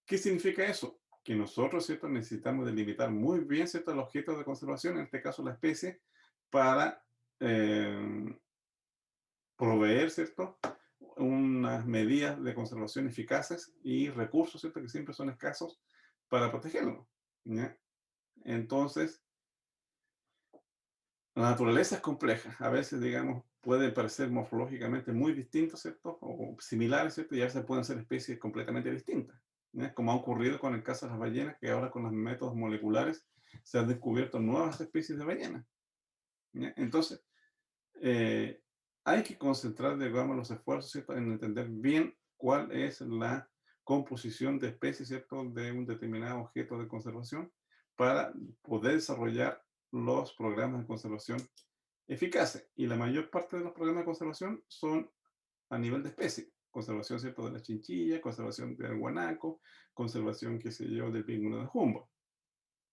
¿Qué significa eso? Que nosotros, ¿cierto?, necesitamos delimitar muy bien, ¿cierto?, el objeto de conservación, en este caso la especie, para eh, proveer, ¿cierto?, unas medidas de conservación eficaces y recursos, ¿cierto?, que siempre son escasos para protegerlo. ¿Ya? Entonces, la naturaleza es compleja. A veces, digamos, pueden parecer morfológicamente muy distintos, ¿cierto? O similares, ¿cierto? Y a veces pueden ser especies completamente distintas. ¿Ya? Como ha ocurrido con el caso de las ballenas, que ahora con los métodos moleculares se han descubierto nuevas especies de ballenas. ¿Ya? Entonces, eh, hay que concentrar, digamos, los esfuerzos, ¿cierto?, en entender bien cuál es la composición de especies, ¿cierto?, de un determinado objeto de conservación para poder desarrollar los programas de conservación eficaces. Y la mayor parte de los programas de conservación son a nivel de especie. Conservación, ¿cierto?, de la chinchilla, conservación del guanaco, conservación, qué sé yo, del pingüino de Humboldt.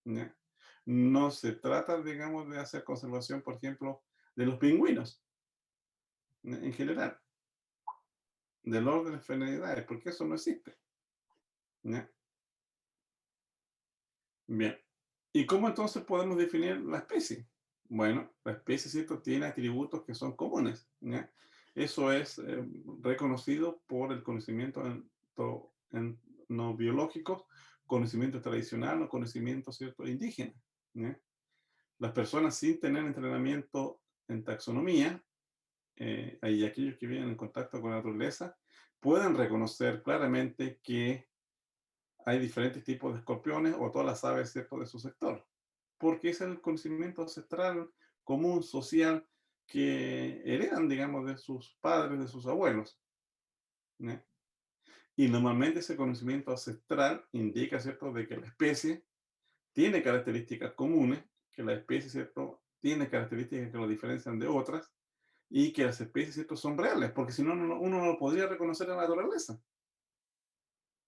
¿Ya? No se trata, digamos, de hacer conservación, por ejemplo, de los pingüinos en general, del orden de enfermedades, porque eso no existe. ¿Ya? Bien. ¿Y cómo entonces podemos definir la especie? Bueno, la especie, ¿cierto?, tiene atributos que son comunes. ¿Ya? Eso es reconocido por el conocimiento en no biológico, conocimiento tradicional o conocimiento, ¿cierto?, indígena. ¿Ya? Las personas sin tener entrenamiento en taxonomía y aquellos que viven en contacto con la naturaleza pueden reconocer claramente que hay diferentes tipos de escorpiones o todas las aves, ¿cierto?, de su sector, porque es el conocimiento ancestral, común, social, que heredan, digamos, de sus padres, de sus abuelos. ¿Ya? Y normalmente ese conocimiento ancestral indica, ¿cierto?, de que la especie tiene características comunes, que la especie, ¿cierto?, tiene características que lo diferencian de otras, y que las especies, ¿cierto?, son reales, porque si no, uno no lo podría reconocer en la naturaleza.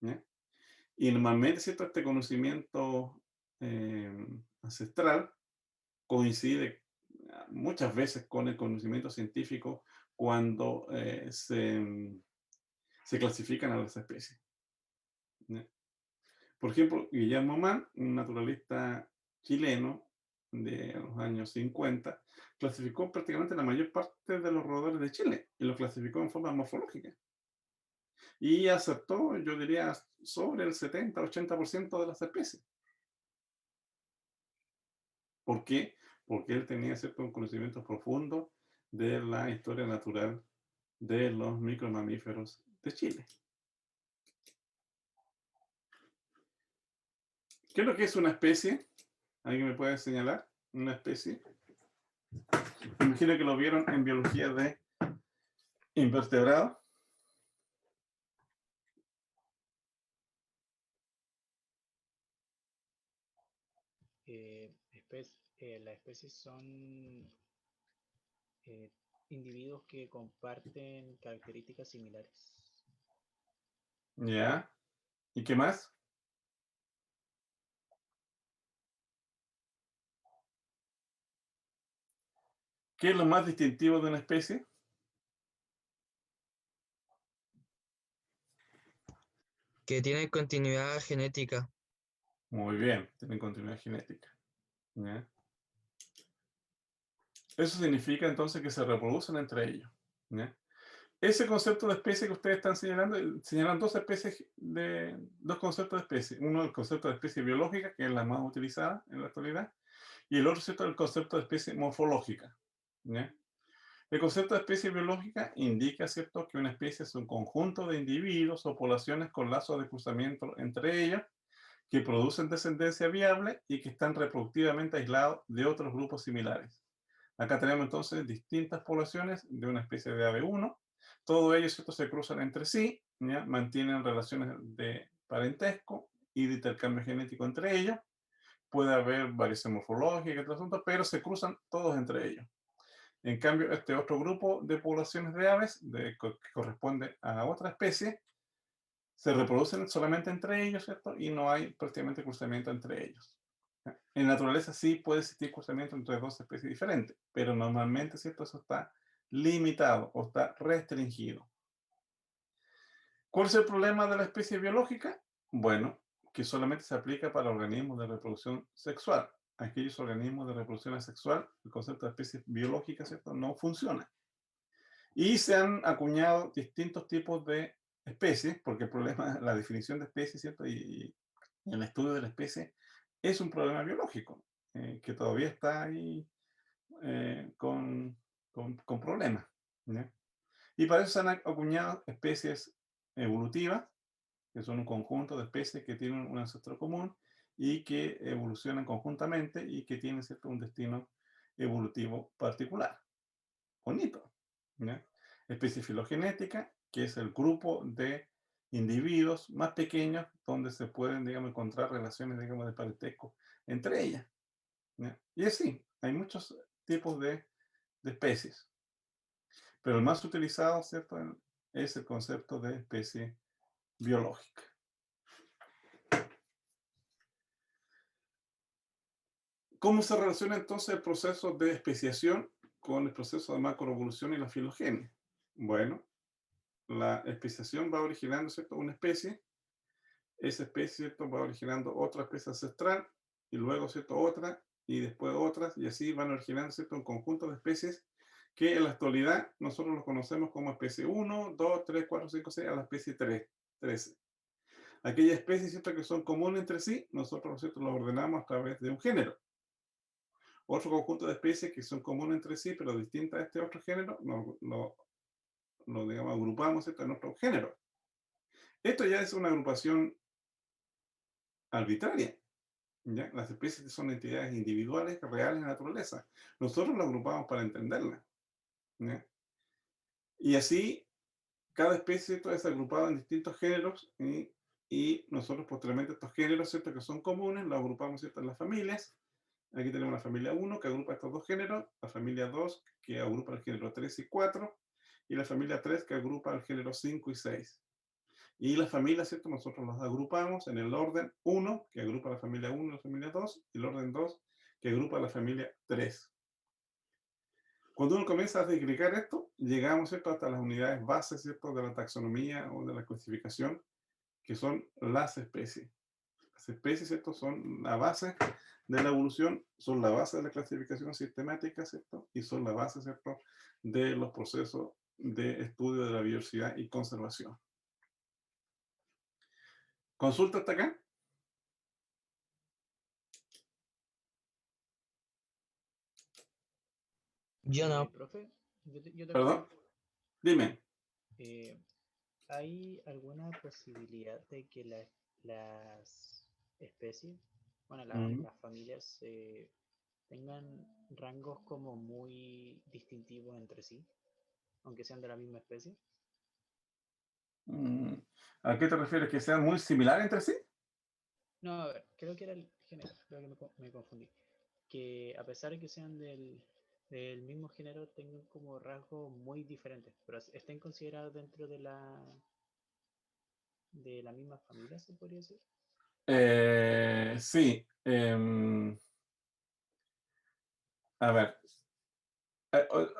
¿Ya? Y normalmente, ¿cierto?, este conocimiento ancestral coincide muchas veces con el conocimiento científico cuando se clasifican a las especies. ¿Ya? Por ejemplo, Guillermo Mann, un naturalista chileno de los años 50, clasificó prácticamente la mayor parte de los roedores de Chile y lo clasificó en forma morfológica. Y acertó, yo diría, sobre el 70-80% de las especies. ¿Por qué? Porque él tenía cierto conocimiento profundo de la historia natural de los micromamíferos de Chile. ¿Qué es lo que es una especie? ¿Alguien me puede señalar una especie? Me imagino que lo vieron en biología de invertebrados.
Las especies son individuos que comparten características similares.
¿Ya? ¿Y qué más? ¿Qué es lo más distintivo de una especie?
Que tiene continuidad genética.
Muy bien, tienen continuidad genética. ¿Ya? Eso significa entonces que se reproducen entre ellos. ¿Ya? Ese concepto de especie que ustedes están señalando, señalan dos conceptos de especie. Uno, el concepto de especie biológica, que es la más utilizada en la actualidad, y el otro, ¿cierto?, el concepto de especie morfológica. ¿Ya? El concepto de especie biológica indica, ¿cierto?, que una especie es un conjunto de individuos o poblaciones con lazos de cruzamiento entre ellos que producen descendencia viable y que están reproductivamente aislados de otros grupos similares. Acá tenemos entonces distintas poblaciones de una especie de ave 1. Todos ellos, ¿cierto?, se cruzan entre sí, ¿ya? Mantienen relaciones de parentesco y de intercambio genético entre ellos. Puede haber variación morfológica y otros asuntos, pero se cruzan todos entre ellos. En cambio, este otro grupo de poblaciones de aves, que corresponde a otra especie, se reproducen solamente entre ellos, ¿cierto? Y no hay prácticamente cruzamiento entre ellos. En naturaleza sí puede existir cruzamiento entre dos especies diferentes, pero normalmente, ¿cierto?, eso está limitado o está restringido. ¿Cuál es el problema de la especie biológica? Bueno, que solamente se aplica para organismos de reproducción sexual. Aquellos organismos de reproducción asexual, el concepto de especie biológica, ¿cierto?, no funciona. Y se han acuñado distintos tipos de especies, porque el problema, la definición de especie, ¿cierto?, y el estudio de la especie es un problema biológico, que todavía está ahí con problemas. ¿Ya? Y para eso se han acuñado especies evolutivas, que son un conjunto de especies que tienen un ancestro común y que evolucionan conjuntamente y que tienen, ¿cierto?, un destino evolutivo particular. Bonito. ¿Ya? Especie filogenética, que es el grupo de individuos más pequeños donde se pueden, digamos, encontrar relaciones, digamos, de parentesco entre ellas. ¿Ya? Y así, hay muchos tipos de especies, pero el más utilizado, ¿cierto?, es el concepto de especie biológica. ¿Cómo se relaciona entonces el proceso de especiación con el proceso de macroevolución y la filogenia? Bueno, la especiación va originando, ¿cierto?, una especie. Esa especie, ¿cierto?, va originando otra especie ancestral y luego, ¿cierto?, otra y después otras, y así van originando, ¿cierto?, un conjunto de especies que en la actualidad nosotros los conocemos como especie 1, 2, 3, 4, 5, 6, a la especie 3, 13. Aquellas especies, ¿cierto?, que son comunes entre sí, nosotros, ¿cierto?, los ordenamos a través de un género. Otro conjunto de especies que son comunes entre sí, pero distintas a este otro género, lo digamos, agrupamos, ¿cierto?, en otro género. Esto ya es una agrupación arbitraria. ¿Ya? Las especies son entidades individuales, reales en la naturaleza. Nosotros las agrupamos para entenderlas. ¿Ya? Y así, cada especie es agrupada en distintos géneros y nosotros posteriormente estos géneros, ¿cierto?, que son comunes, los agrupamos, ¿cierto?, en las familias. Aquí tenemos la familia 1 que agrupa estos dos géneros, la familia 2 que agrupa el género 3 y 4, y la familia 3 que agrupa el género 5 y 6. Y las familias, ¿cierto?, nosotros las agrupamos en el orden 1, que agrupa la familia 1 y la familia 2, y el orden 2, que agrupa la familia 3. Cuando uno comienza a desagregar esto, llegamos, ¿cierto?, hasta las unidades bases, ¿cierto?, de la taxonomía o de la clasificación, que son las especies. Las especies, ¿cierto? Son la base de la evolución, son la base de la clasificación sistemática, ¿cierto? Y son la base, ¿cierto?, de los procesos de estudio de la biodiversidad y conservación. ¿Consulta hasta acá?
Yo no.
Profe, yo te
¿Perdón?
consulto.
Dime.
Eh, ¿Hay alguna posibilidad de que las especies, bueno,
Mm,
las familias, tengan rangos como muy distintivos entre sí, aunque sean de la misma especie?
mm. ¿A qué te refieres? ¿Que sean muy similares entre sí?
No, a ver, creo que era el género, creo que me confundí. Que a pesar de que sean del mismo género, tengan como rasgos muy diferentes, pero estén considerados dentro de la misma familia, se podría decir.
Sí. A ver,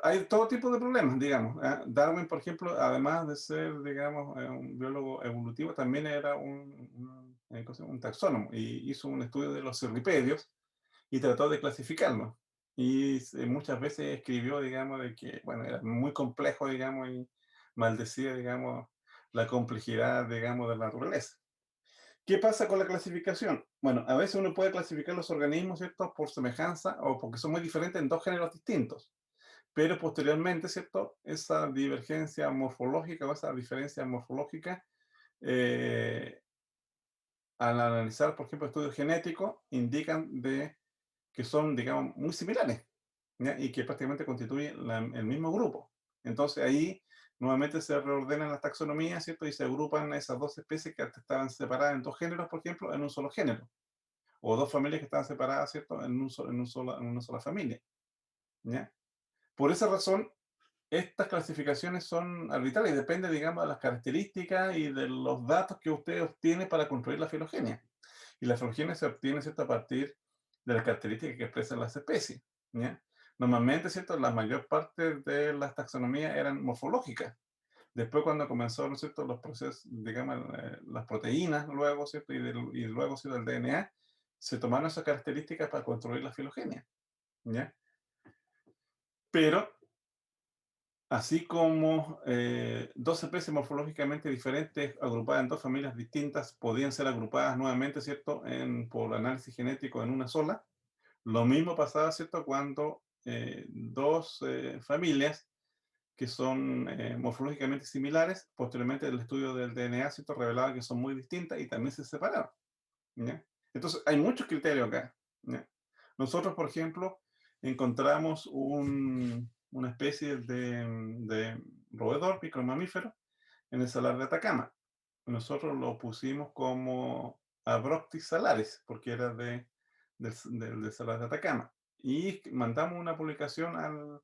hay todo tipo de problemas, digamos. Darwin, por ejemplo, además de ser, digamos, un biólogo evolutivo, también era ¿cómo se llama?, un taxónomo y hizo un estudio de los cirripedios y trató de clasificarlos. Y muchas veces escribió, digamos, de que, bueno, era muy complejo, digamos, y maldecía, digamos, la complejidad, digamos, de la naturaleza. ¿Qué pasa con la clasificación? Bueno, a veces uno puede clasificar los organismos, ¿cierto?, por semejanza o porque son muy diferentes en dos géneros distintos. Pero posteriormente, ¿cierto?, esa divergencia morfológica o esa diferencia morfológica, eh, al analizar, por ejemplo, estudios genéticos, indican que son, digamos, muy similares, ¿ya? Y que prácticamente constituyen el mismo grupo. Entonces ahí nuevamente se reordenan las taxonomías, ¿cierto? Y se agrupan esas dos especies que antes estaban separadas en dos géneros, por ejemplo, en un solo género. O dos familias que estaban separadas, ¿cierto?, en una sola familia, ¿ya? Por esa razón, estas clasificaciones son arbitrarias y depende, digamos, de las características y de los datos que usted obtiene para construir la filogenia. Y la filogenia se obtiene, ¿cierto?, a partir de las características que expresan las especies, ¿ya? Normalmente, ¿cierto?, la mayor parte de las taxonomías eran morfológicas. Después, cuando comenzaron, ¿no es cierto?, los procesos, digamos, las proteínas, luego, ¿cierto?, y luego, ¿cierto?, el DNA, se tomaron esas características para construir la filogenia, ¿ya? Pero así como dos especies morfológicamente diferentes, agrupadas en dos familias distintas, podían ser agrupadas nuevamente, ¿cierto?, por análisis genético en una sola. Lo mismo pasaba, ¿cierto?, cuando dos familias que son morfológicamente similares, posteriormente el estudio del DNA, ¿cierto?, revelaba que son muy distintas y también se separaron, ¿ya? Entonces, hay muchos criterios acá, ¿ya? Nosotros, por ejemplo, encontramos una especie de roedor micromamífero en el salar de Atacama. Nosotros lo pusimos como Abroctis salaris, porque era del salar de Atacama. Y mandamos una publicación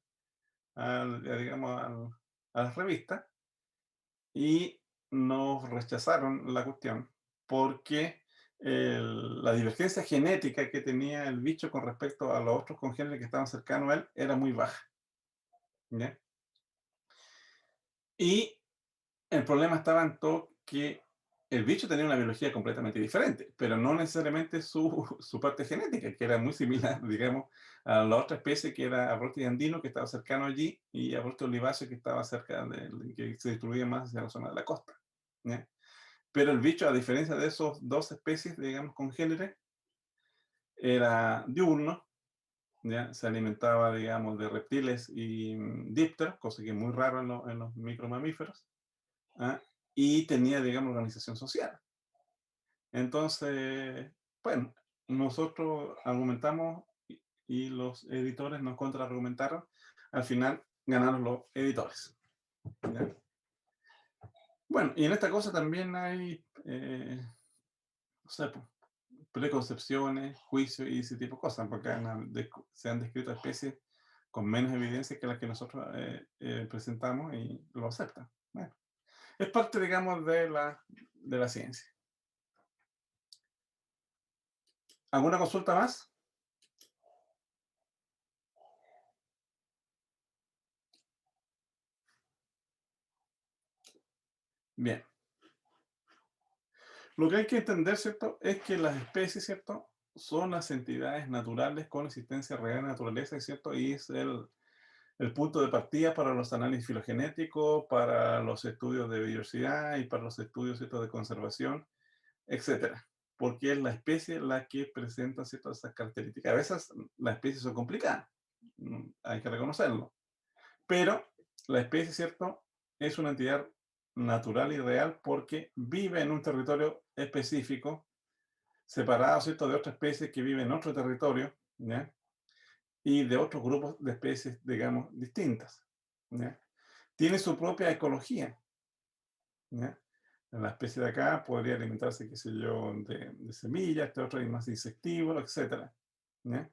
digamos, a la revista y nos rechazaron la cuestión porque la divergencia genética que tenía el bicho con respecto a los otros congéneres que estaban cercanos a él era muy baja, ¿ya? Y el problema estaba en todo que el bicho tenía una biología completamente diferente, pero no necesariamente su parte genética, que era muy similar, digamos, a la otra especie que era Abroctis andino, que estaba cercano allí, y Abroctis oliváceo, que estaba cerca que se distribuía más hacia la zona de la costa, ¿ya? Pero el bicho, a diferencia de esos dos especies, digamos, congéneres, era diurno, ¿ya? Se alimentaba, digamos, de reptiles y dípteros, cosa que es muy raro en los micromamíferos, ¿ah? Y tenía, digamos, organización social. Entonces, bueno, nosotros argumentamos y los editores nos contraargumentaron. Al final ganaron los editores, ¿ya? Bueno, y en esta cosa también hay, no sé, preconcepciones, juicios y ese tipo de cosas, porque se han descrito especies con menos evidencia que las que nosotros presentamos y lo aceptan. Bueno, es parte, digamos, de la ciencia. ¿Alguna consulta más? Bien. Lo que hay que entender, ¿cierto?, es que las especies, ¿cierto?, son las entidades naturales con existencia real en la naturaleza, ¿cierto? Y es el punto de partida para los análisis filogenéticos, para los estudios de biodiversidad y para los estudios, ¿cierto?, de conservación, etcétera. Porque es la especie la que presenta, ¿cierto?, esas características. A veces las especies son complicadas, hay que reconocerlo. Pero la especie, ¿cierto?, es una entidad natural y real porque vive en un territorio específico, separado, ¿cierto?, de otra especie que vive en otro territorio, ¿ya? Y de otros grupos de especies, digamos, distintas, ¿ya? Tiene su propia ecología, ¿ya? La especie de acá podría alimentarse, qué sé yo, de semillas, este otro es más insectívoro, etcétera, ¿ya?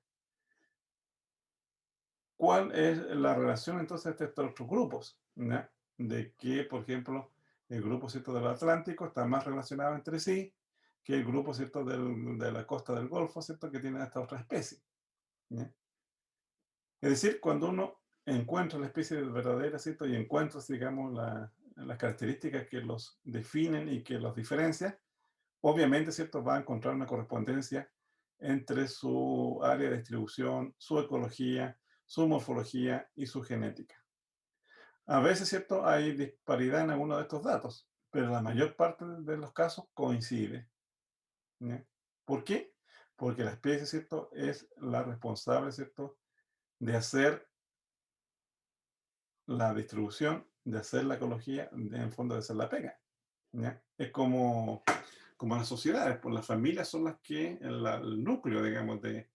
¿Cuál es la relación entonces de estos otros grupos? ¿Ya? De que, por ejemplo, el grupo, ¿cierto?, del Atlántico está más relacionado entre sí que el grupo, ¿cierto?, de la costa del Golfo, ¿cierto?, que tiene esta otra especie, ¿ya? Es decir, cuando uno encuentra la especie verdadera, ¿cierto?, y encuentra, digamos, las características que los definen y que los diferencian, obviamente, ¿cierto?, va a encontrar una correspondencia entre su área de distribución, su ecología, su morfología y su genética. A veces, ¿cierto?, hay disparidad en alguno de estos datos, pero la mayor parte de los casos coincide, ¿ya? ¿Por qué? Porque la especie, ¿cierto?, es la responsable, ¿cierto?, de hacer la distribución, de hacer la ecología, en el fondo de hacer la pega, ¿ya? Es como las sociedades, pues las familias son las que, el núcleo, digamos, de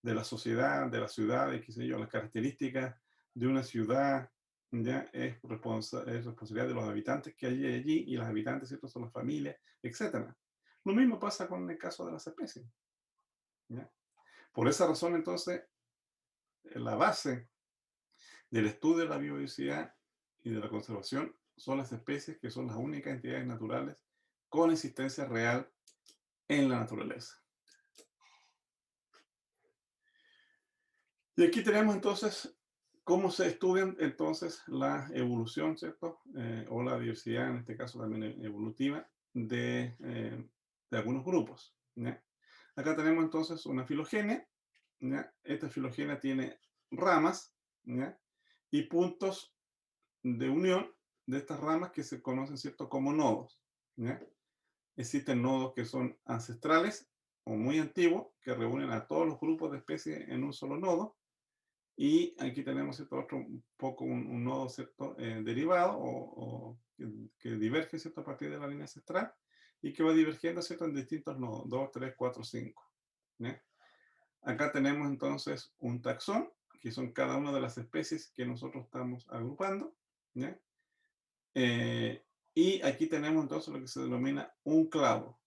la sociedad, de la ciudad, y qué sé yo, las características de una ciudad, ya es responsabilidad de los habitantes que hay allí, y los habitantes, ¿cierto?, son las familias, etcétera. Lo mismo pasa con el caso de las especies, ¿ya? Por esa razón, entonces, la base del estudio de la biodiversidad y de la conservación son las especies, que son las únicas entidades naturales con existencia real en la naturaleza. Y aquí tenemos entonces cómo se estudian entonces la evolución, ¿cierto? O la diversidad, en este caso también evolutiva, de algunos grupos, ¿ya? Acá tenemos entonces una filogenia, ¿ya? Esta filogenia tiene ramas, ¿ya?, y puntos de unión de estas ramas que se conocen, ¿cierto?, como nodos, ¿ya? Existen nodos que son ancestrales o muy antiguos, que reúnen a todos los grupos de especies en un solo nodo. Y aquí tenemos, ¿cierto?, otro un poco un nodo, ¿cierto?, derivado o que diverge, ¿cierto?, a partir de la línea ancestral y que va divergiendo, ¿cierto?, en distintos nodos, 2, 3, 4, 5. ¿Ya? Acá tenemos entonces un taxón, que son cada una de las especies que nosotros estamos agrupando, ¿ya? Y aquí tenemos entonces lo que se denomina un clado.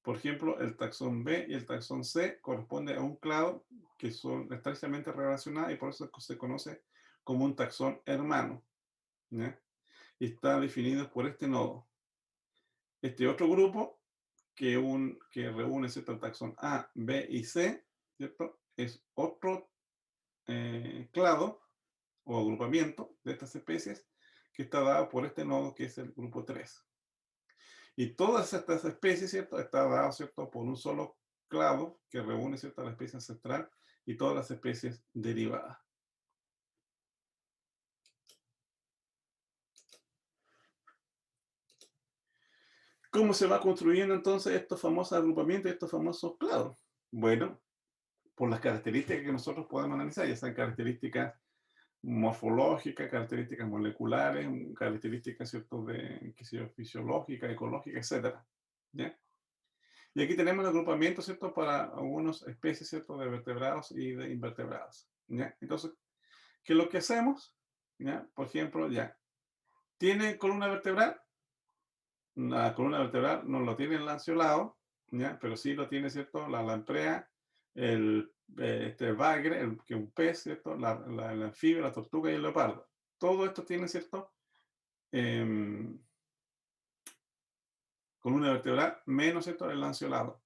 Por ejemplo, el taxón B y el taxón C corresponden a un clado que son estrechamente relacionados y por eso se conoce como un taxón hermano, ¿ya? Y está definido por este nodo. Este otro grupo que reúne, ¿cierto?, el taxón A, B y C, ¿cierto?, es otro clado o agrupamiento de estas especies que está dado por este nodo que es el grupo 3. Y todas estas especies, ¿cierto?, está dado, ¿cierto?, por un solo clado que reúne, ¿cierto?, la especie ancestral y todas las especies derivadas. ¿Cómo se va construyendo entonces estos famosos agrupamientos y estos famosos clados? Bueno, por las características que nosotros podemos analizar, ya sean características morfológicas, características moleculares, características, ¿cierto?, de, qué sé yo, fisiológicas, ecológicas, etcétera, ¿ya? Y aquí tenemos el agrupamiento, ¿cierto?, para algunas especies, ¿cierto?, de vertebrados y de invertebrados, ¿ya? Entonces, ¿qué es lo que hacemos? ¿Ya? Por ejemplo, ya, ¿tiene columna vertebral? La columna vertebral no lo tiene el lanceolado, ¿ya?, pero sí lo tiene, ¿cierto?, la lamprea, el bagre, que es un pez, ¿cierto?, el anfibio, la tortuga y el leopardo. Todo esto tiene, ¿cierto?, em, columna vertebral menos, ¿cierto?, el lanceolado.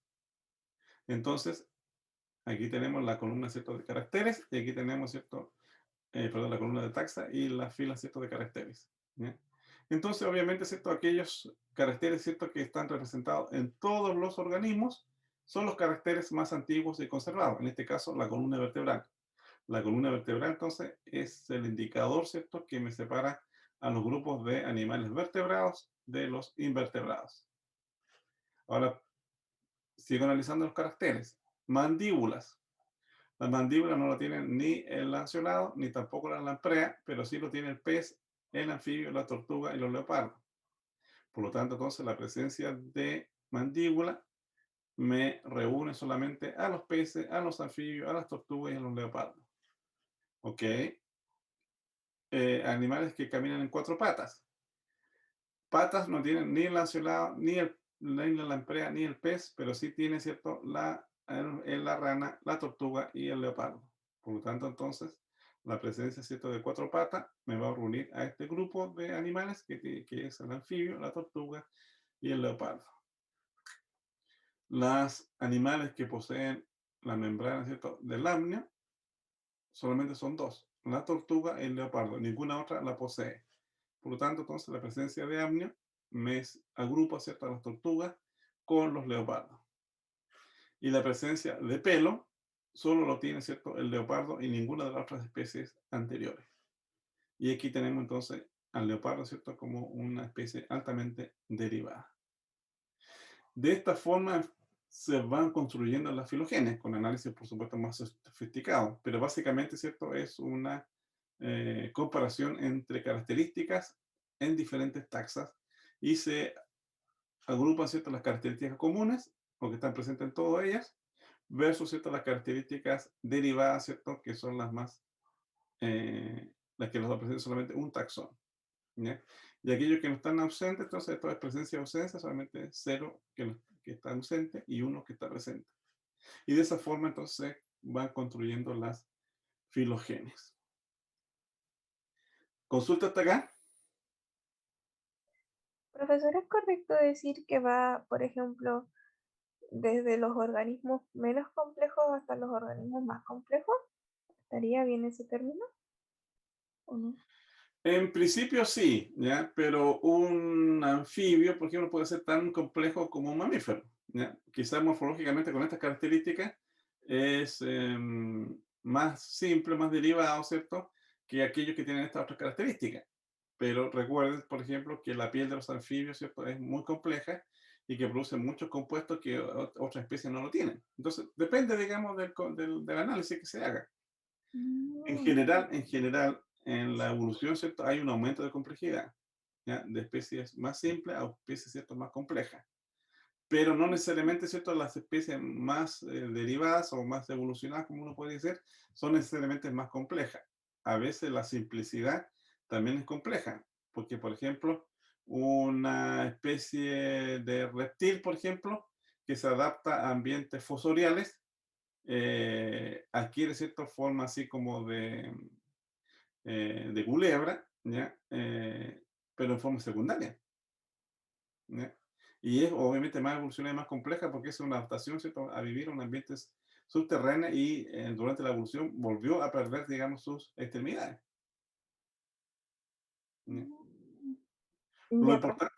Entonces, aquí tenemos la columna, ¿cierto?, de caracteres y aquí tenemos, ¿cierto?, perdón, la columna de taxa y las filas, ¿cierto?, de caracteres, ¿ya? Entonces, obviamente, ¿cierto?, aquellas caracteres, ¿cierto?, que están representados en todos los organismos son los caracteres más antiguos y conservados. En este caso, la columna vertebral. La columna vertebral, entonces, es el indicador, ¿cierto?, que me separa a los grupos de animales vertebrados de los invertebrados. Ahora, sigo analizando los caracteres. Mandíbulas. La mandíbula no la tienen ni el lanceolado, ni tampoco la lamprea, pero sí lo tiene el pez, el anfibio, la tortuga y los leopardos. Por lo tanto, entonces, la presencia de mandíbula me reúne solamente a los peces, a los anfibios, a las tortugas y a los leopardos. ¿Ok? Animales que caminan en 4 patas. Patas no tienen ni el lanceolado, ni la lamprea, ni el pez, pero sí tiene, ¿cierto?, la rana, la tortuga y el leopardo. Por lo tanto, entonces, la presencia, ¿cierto?, de 4 patas me va a reunir a este grupo de animales que es el anfibio, la tortuga y el leopardo. Los animales que poseen la membrana, ¿cierto?, del amnio solamente son 2, la tortuga y el leopardo, ninguna otra la posee. Por lo tanto, entonces, la presencia de amnio me agrupa, ¿cierto?, a las tortugas con los leopardos. Y la presencia de pelo solo lo tiene, ¿cierto?, el leopardo y ninguna de las otras especies anteriores. Y aquí tenemos entonces al leopardo, ¿cierto?, como una especie altamente derivada. De esta forma se van construyendo las filogenes, con análisis, por supuesto, más sofisticados, pero básicamente, ¿cierto?, es una comparación entre características en diferentes taxas y se agrupan, ¿cierto?, las características comunes, o que están presentes en todas ellas, versus, ¿cierto?, las características derivadas, ¿cierto?, que son las más, las que nos representan solamente un taxón. ¿Ya? Y aquellos que no están ausentes, entonces esto es presencia o ausencia, solamente 0 que está ausente y 1 que está presente. Y de esa forma entonces van construyendo las filogenes. ¿Consulta hasta acá?
Profesor, ¿es correcto decir que va, por ejemplo, desde los organismos menos complejos hasta los organismos más complejos? ¿Estaría bien ese término? ¿O no?
En principio sí, ¿ya? Pero un anfibio, por ejemplo, puede ser tan complejo como un mamífero, ¿ya? Quizás morfológicamente con estas características es más simple, más derivado, ¿cierto?, que aquellos que tienen estas otras características. Pero recuerden, por ejemplo, que la piel de los anfibios, ¿cierto?, es muy compleja y que produce muchos compuestos que otras especies no lo tienen. Entonces, depende, digamos, del análisis que se haga. En general, en la evolución, ¿cierto?, hay un aumento de complejidad, ¿ya?, de especies más simples a especies, ¿cierto?, más complejas. Pero no necesariamente, ¿cierto?, las especies más derivadas o más evolucionadas, como uno puede decir, son necesariamente más complejas. A veces la simplicidad también es compleja, porque, por ejemplo, una especie de reptil, por ejemplo, que se adapta a ambientes fosoriales, adquiere cierta forma así como de culebra, ¿ya? Pero en forma secundaria, ¿ya? Y es obviamente más evolucionada y más compleja porque es una adaptación, ¿cierto?, a vivir en ambientes subterráneos y durante la evolución volvió a perder, digamos, sus extremidades. ¿Ya? Lo
Ya,
importante,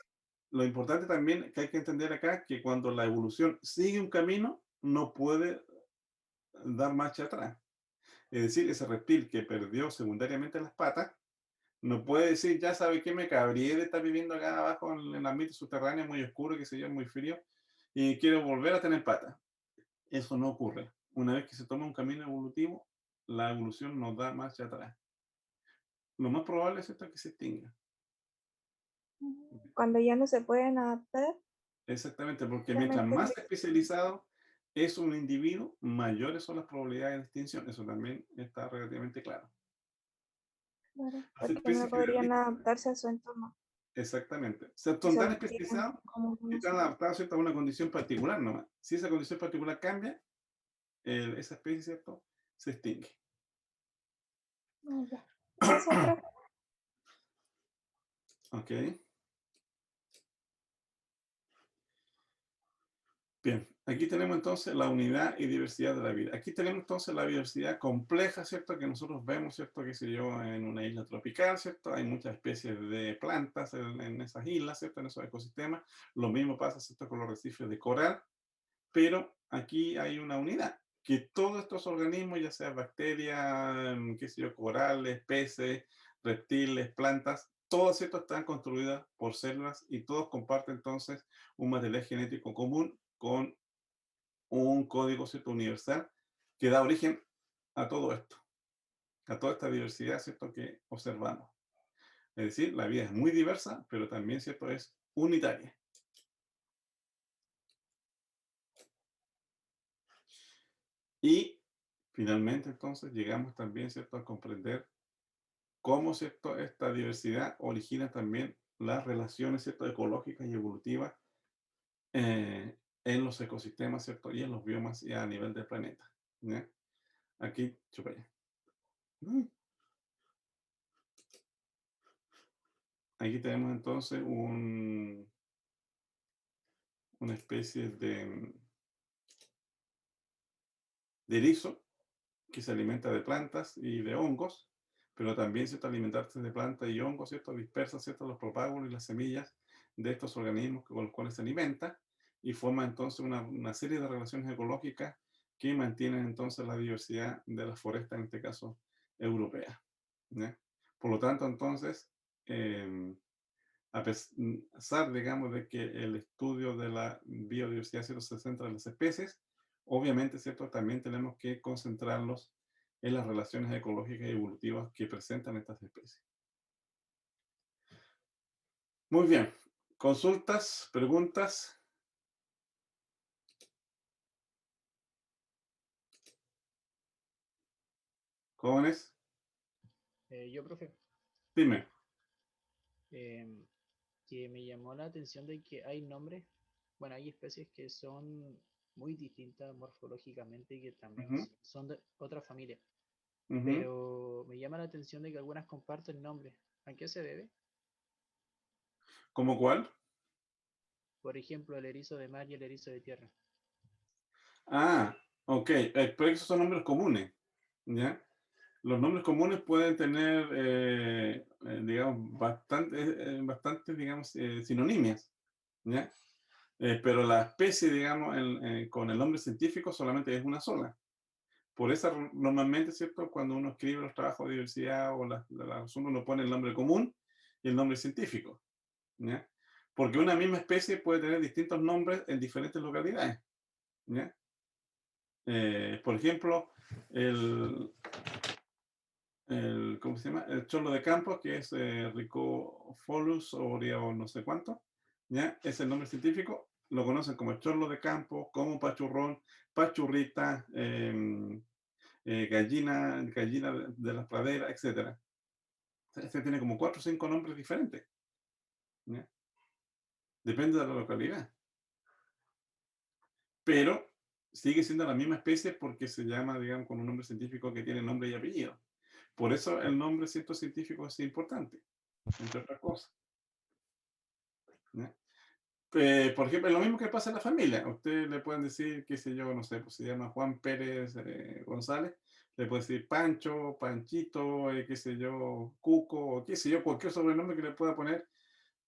lo importante también que hay que entender acá es que cuando la evolución sigue un camino, no puede dar marcha atrás. Es decir, ese reptil que perdió secundariamente las patas, no puede decir, ya sabe que me cabría de estar viviendo acá abajo en el ambiente subterráneo muy oscuro, que se yo, muy frío, y quiero volver a tener patas. Eso no ocurre. Una vez que se toma un camino evolutivo, la evolución nos da marcha atrás. Lo más probable es esto que se extinga.
cuando ya no se pueden adaptar,
Exactamente, porque mientras
realmente
más especializado es un individuo, mayores son las probabilidades de extinción. Eso también está relativamente claro.
claro,
Las
porque no
especies
podrían
generalistas,
adaptarse a su entorno
exactamente, son
y
tan
sobrevivirían
especializados
como
que están
nosotros.
adaptados, ¿cierto?, a una condición particular nomás. Si esa condición particular cambia, esa especie, ¿cierto?, se extingue.
Ah, ya. Gracias, profe.
Ok. Bien, aquí tenemos entonces la unidad y diversidad de la vida. Aquí tenemos entonces la diversidad compleja, ¿cierto? Que nosotros vemos, ¿cierto? Qué sé yo, en una isla tropical, ¿cierto? Hay muchas especies de plantas en esas islas, ¿cierto? En esos ecosistemas. Lo mismo pasa, ¿cierto? Con los arrecifes de coral, pero aquí hay una unidad, que todos estos organismos, ya sea bacterias, qué sé yo, corales, peces, reptiles, plantas, todas estas están construidas por células y todos comparten entonces un material genético común con un código, ¿cierto? Universal que da origen a todo esto, a toda esta diversidad, ¿cierto? Que observamos. Es decir, la vida es muy diversa, pero también, ¿cierto? Es unitaria. Y finalmente, entonces, llegamos también, ¿cierto? A comprender cómo, ¿cierto? Esta diversidad origina también las relaciones, ¿cierto? Ecológicas y evolutivas en los ecosistemas, ¿cierto? Y en los biomas y a nivel del planeta. ¿Ya? Aquí, chupaya. Aquí tenemos entonces una especie de erizo que se alimenta de plantas y de hongos, pero también, ¿cierto? Alimentarse de plantas y hongos, ¿cierto? Dispersa, ¿cierto? Los propágulos y las semillas de estos organismos con los cuales se alimenta y forma entonces una serie de relaciones ecológicas que mantienen entonces la diversidad de las forestas, en este caso europea. ¿Ya? Por lo tanto, entonces, eh, a pesar, digamos, de que el estudio de la biodiversidad, ¿cierto? Se centra en las especies, obviamente, ¿cierto? También tenemos que concentrarlos en las relaciones ecológicas y evolutivas que presentan estas especies. Muy bien. Consultas, preguntas, jóvenes,
Yo, profe,
dime.
em, que me llamó la atención de que hay nombres, bueno, hay especies que son muy distintas morfológicamente y que también
Ujú,
son de otra familia,
ujú.
pero me llama la atención de que algunas comparten nombres. ¿A qué se debe?
¿Cómo cuál?
Por ejemplo, el erizo de mar y el erizo de tierra.
Ah, ok. Pero esos son nombres comunes, ¿ya? Los nombres comunes pueden tener, digamos, bastantes, digamos, sinonimias, ¿ya? Pero la especie, digamos, con el nombre científico solamente es una sola. Por eso, normalmente, ¿cierto? Cuando uno escribe los trabajos de diversidad o uno pone el nombre común y el nombre científico, ¿ya? Porque una misma especie puede tener distintos nombres en diferentes localidades, ¿ya? Por ejemplo, el, ¿cómo se llama? El chorlo de campo, que es Rhicofolus o no sé cuánto, ¿ya? Es el nombre científico, lo conocen como el chorlo de campo, como pachurrón, pachurrita, gallina de las praderas, etc. Este tiene como 4 o 5 nombres diferentes, ¿ya? Depende de la localidad, pero sigue siendo la misma especie porque se llama, digamos, con un nombre científico que tiene nombre y apellido. Por eso el nombre científico es importante, entre otras cosas, ¿ya? Por ejemplo, es lo mismo que pasa en la familia. A usted le pueden decir, qué sé yo, no sé, pues se llama Juan Pérez González, le puede decir Pancho, Panchito, qué sé yo, Cuco, o qué sé yo, cualquier sobrenombre que le pueda poner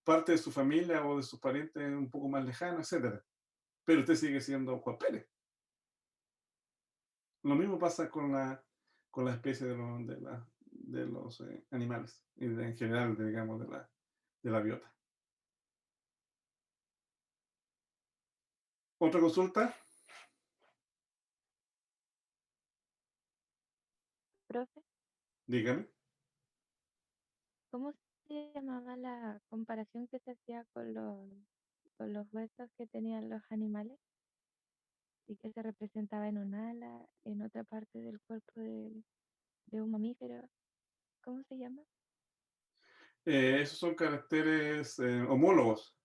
parte de su familia o de sus parientes un poco más lejanos, etcétera. Pero usted sigue siendo Juan Pérez. Lo mismo pasa con la especie de los animales, y en general, digamos, de la biota. ¿Otra consulta?
Profe,
Dígame.
¿cómo se llamaba la comparación que se hacía con los huesos que tenían los animales y que se representaba en un ala, en otra parte del cuerpo de un mamífero? ¿Cómo se llama?
Esos son caracteres homólogos,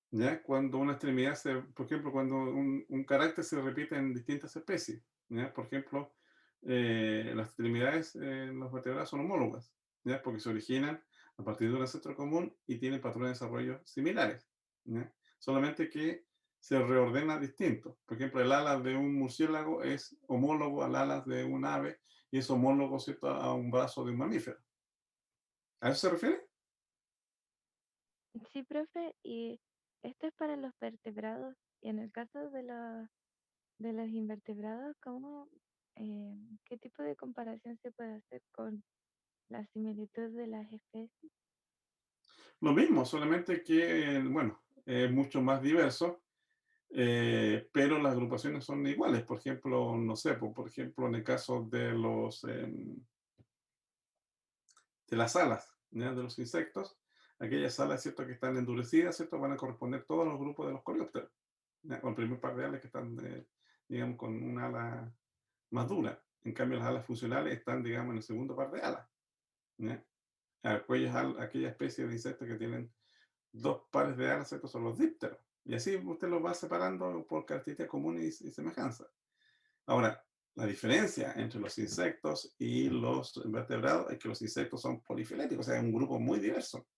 ¿ya? Cuando una extremidad por ejemplo, cuando un carácter se repite en distintas especies, ¿ya? Por ejemplo, las extremidades en los vertebrados son homólogas, ¿ya? Porque se originan a partir de un ancestro común y tienen patrones de desarrollo similares, ¿ya? Solamente que se reordena distinto. Por ejemplo, el ala de un murciélago es homólogo al ala de un ave y es homólogo, ¿cierto?, a un brazo de un mamífero. ¿A eso se refiere?
Sí, profe, y esto es para los vertebrados. Y en el caso de los invertebrados, qué tipo de comparación se puede hacer con la similitud de las especies?
Lo mismo, solamente que, bueno, es mucho más diverso, pero las agrupaciones son iguales. Por ejemplo, no sé, por ejemplo, en el caso de de las alas, ¿ya?, de los insectos, aquellas alas, ¿cierto?, que están endurecidas, ¿cierto?, van a corresponder todos los grupos de los coleópteros, ¿ya?, o el primer par de alas que están, digamos, con una ala más dura. En cambio, las alas funcionales están, digamos, en el segundo par de alas, ¿ya? Aquella especie de insectos que tienen dos pares de alas, ¿cierto?, son los dípteros. Y así usted los va separando por características comunes y semejanzas. Ahora, la diferencia entre los insectos y los vertebrados es que los insectos son polifiléticos, o sea, es un grupo muy diverso,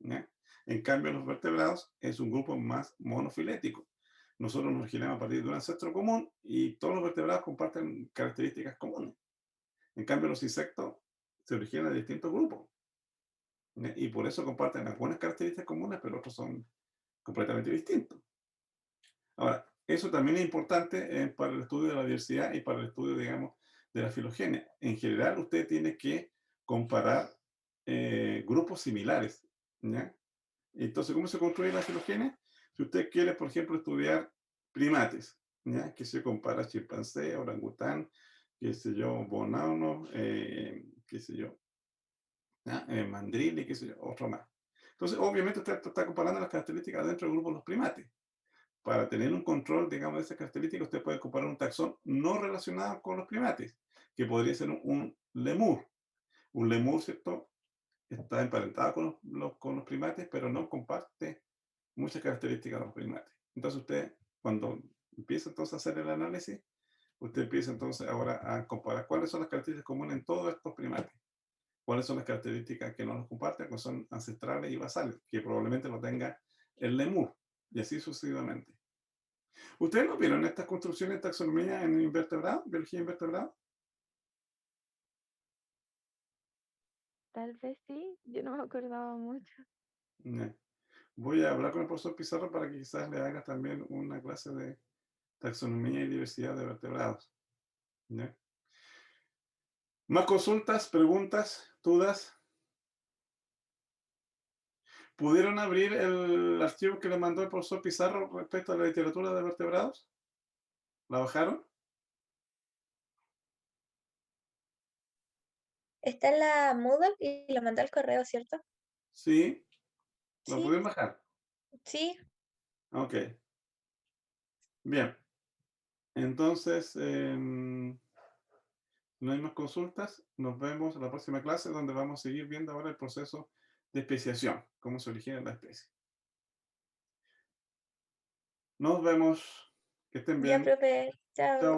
¿ya? En cambio, los vertebrados es un grupo más monofilético. Nosotros nos originamos a partir de un ancestro común y todos los vertebrados comparten características comunes. En cambio, los insectos se originan de distintos grupos, ¿ya? Y por eso comparten algunas características comunes, pero otros son completamente distintos. Ahora, eso también es importante para el estudio de la diversidad y para el estudio, digamos, de la filogenia. En general, usted tiene que comparar grupos similares, ¿ya? Entonces, ¿cómo se construye la filogenia? Si usted quiere, por ejemplo, estudiar primates, ¿ya?, que se compara chimpancé, orangután, qué sé yo, bonobo, qué sé yo, ¿ya?, mandril y qué sé yo, otro más. Entonces, obviamente, usted está comparando las características dentro del grupo de los primates. Para tener un control, digamos, de esas características, usted puede comparar un taxón no relacionado con los primates, que podría ser un lemur. Un lemur, ¿cierto?, está emparentado con los primates, pero no comparte muchas características de los primates. Entonces usted, cuando empieza entonces a hacer el análisis, usted empieza entonces ahora a comparar cuáles son las características comunes en todos estos primates, cuáles son las características que no los comparten, que son ancestrales y basales, que probablemente lo tenga el lemur, y así sucesivamente. ¿Ustedes no vieron estas construcciones de taxonomía en invertebrados, biología de invertebrados?
Tal vez sí, yo no me acordaba mucho.
Ya. Voy a hablar con el profesor Pizarro para que quizás le haga también una clase de taxonomía y diversidad de vertebrados, ¿ya? ¿Más consultas, preguntas, dudas? ¿Pudieron abrir el archivo que le mandó el profesor Pizarro respecto a la literatura de vertebrados? ¿La bajaron?
Está en la Moodle y lo mandé al correo, ¿cierto?
Sí, ¿lo
Sí,
pudieron bajar?
sí.
Ok, bien. Entonces, no hay más consultas. Nos vemos en la próxima clase donde vamos a seguir viendo ahora el proceso de especiación, cómo se origina la especie. Nos vemos. Que estén
Ya,
bien.
profe. Chao.
Chao.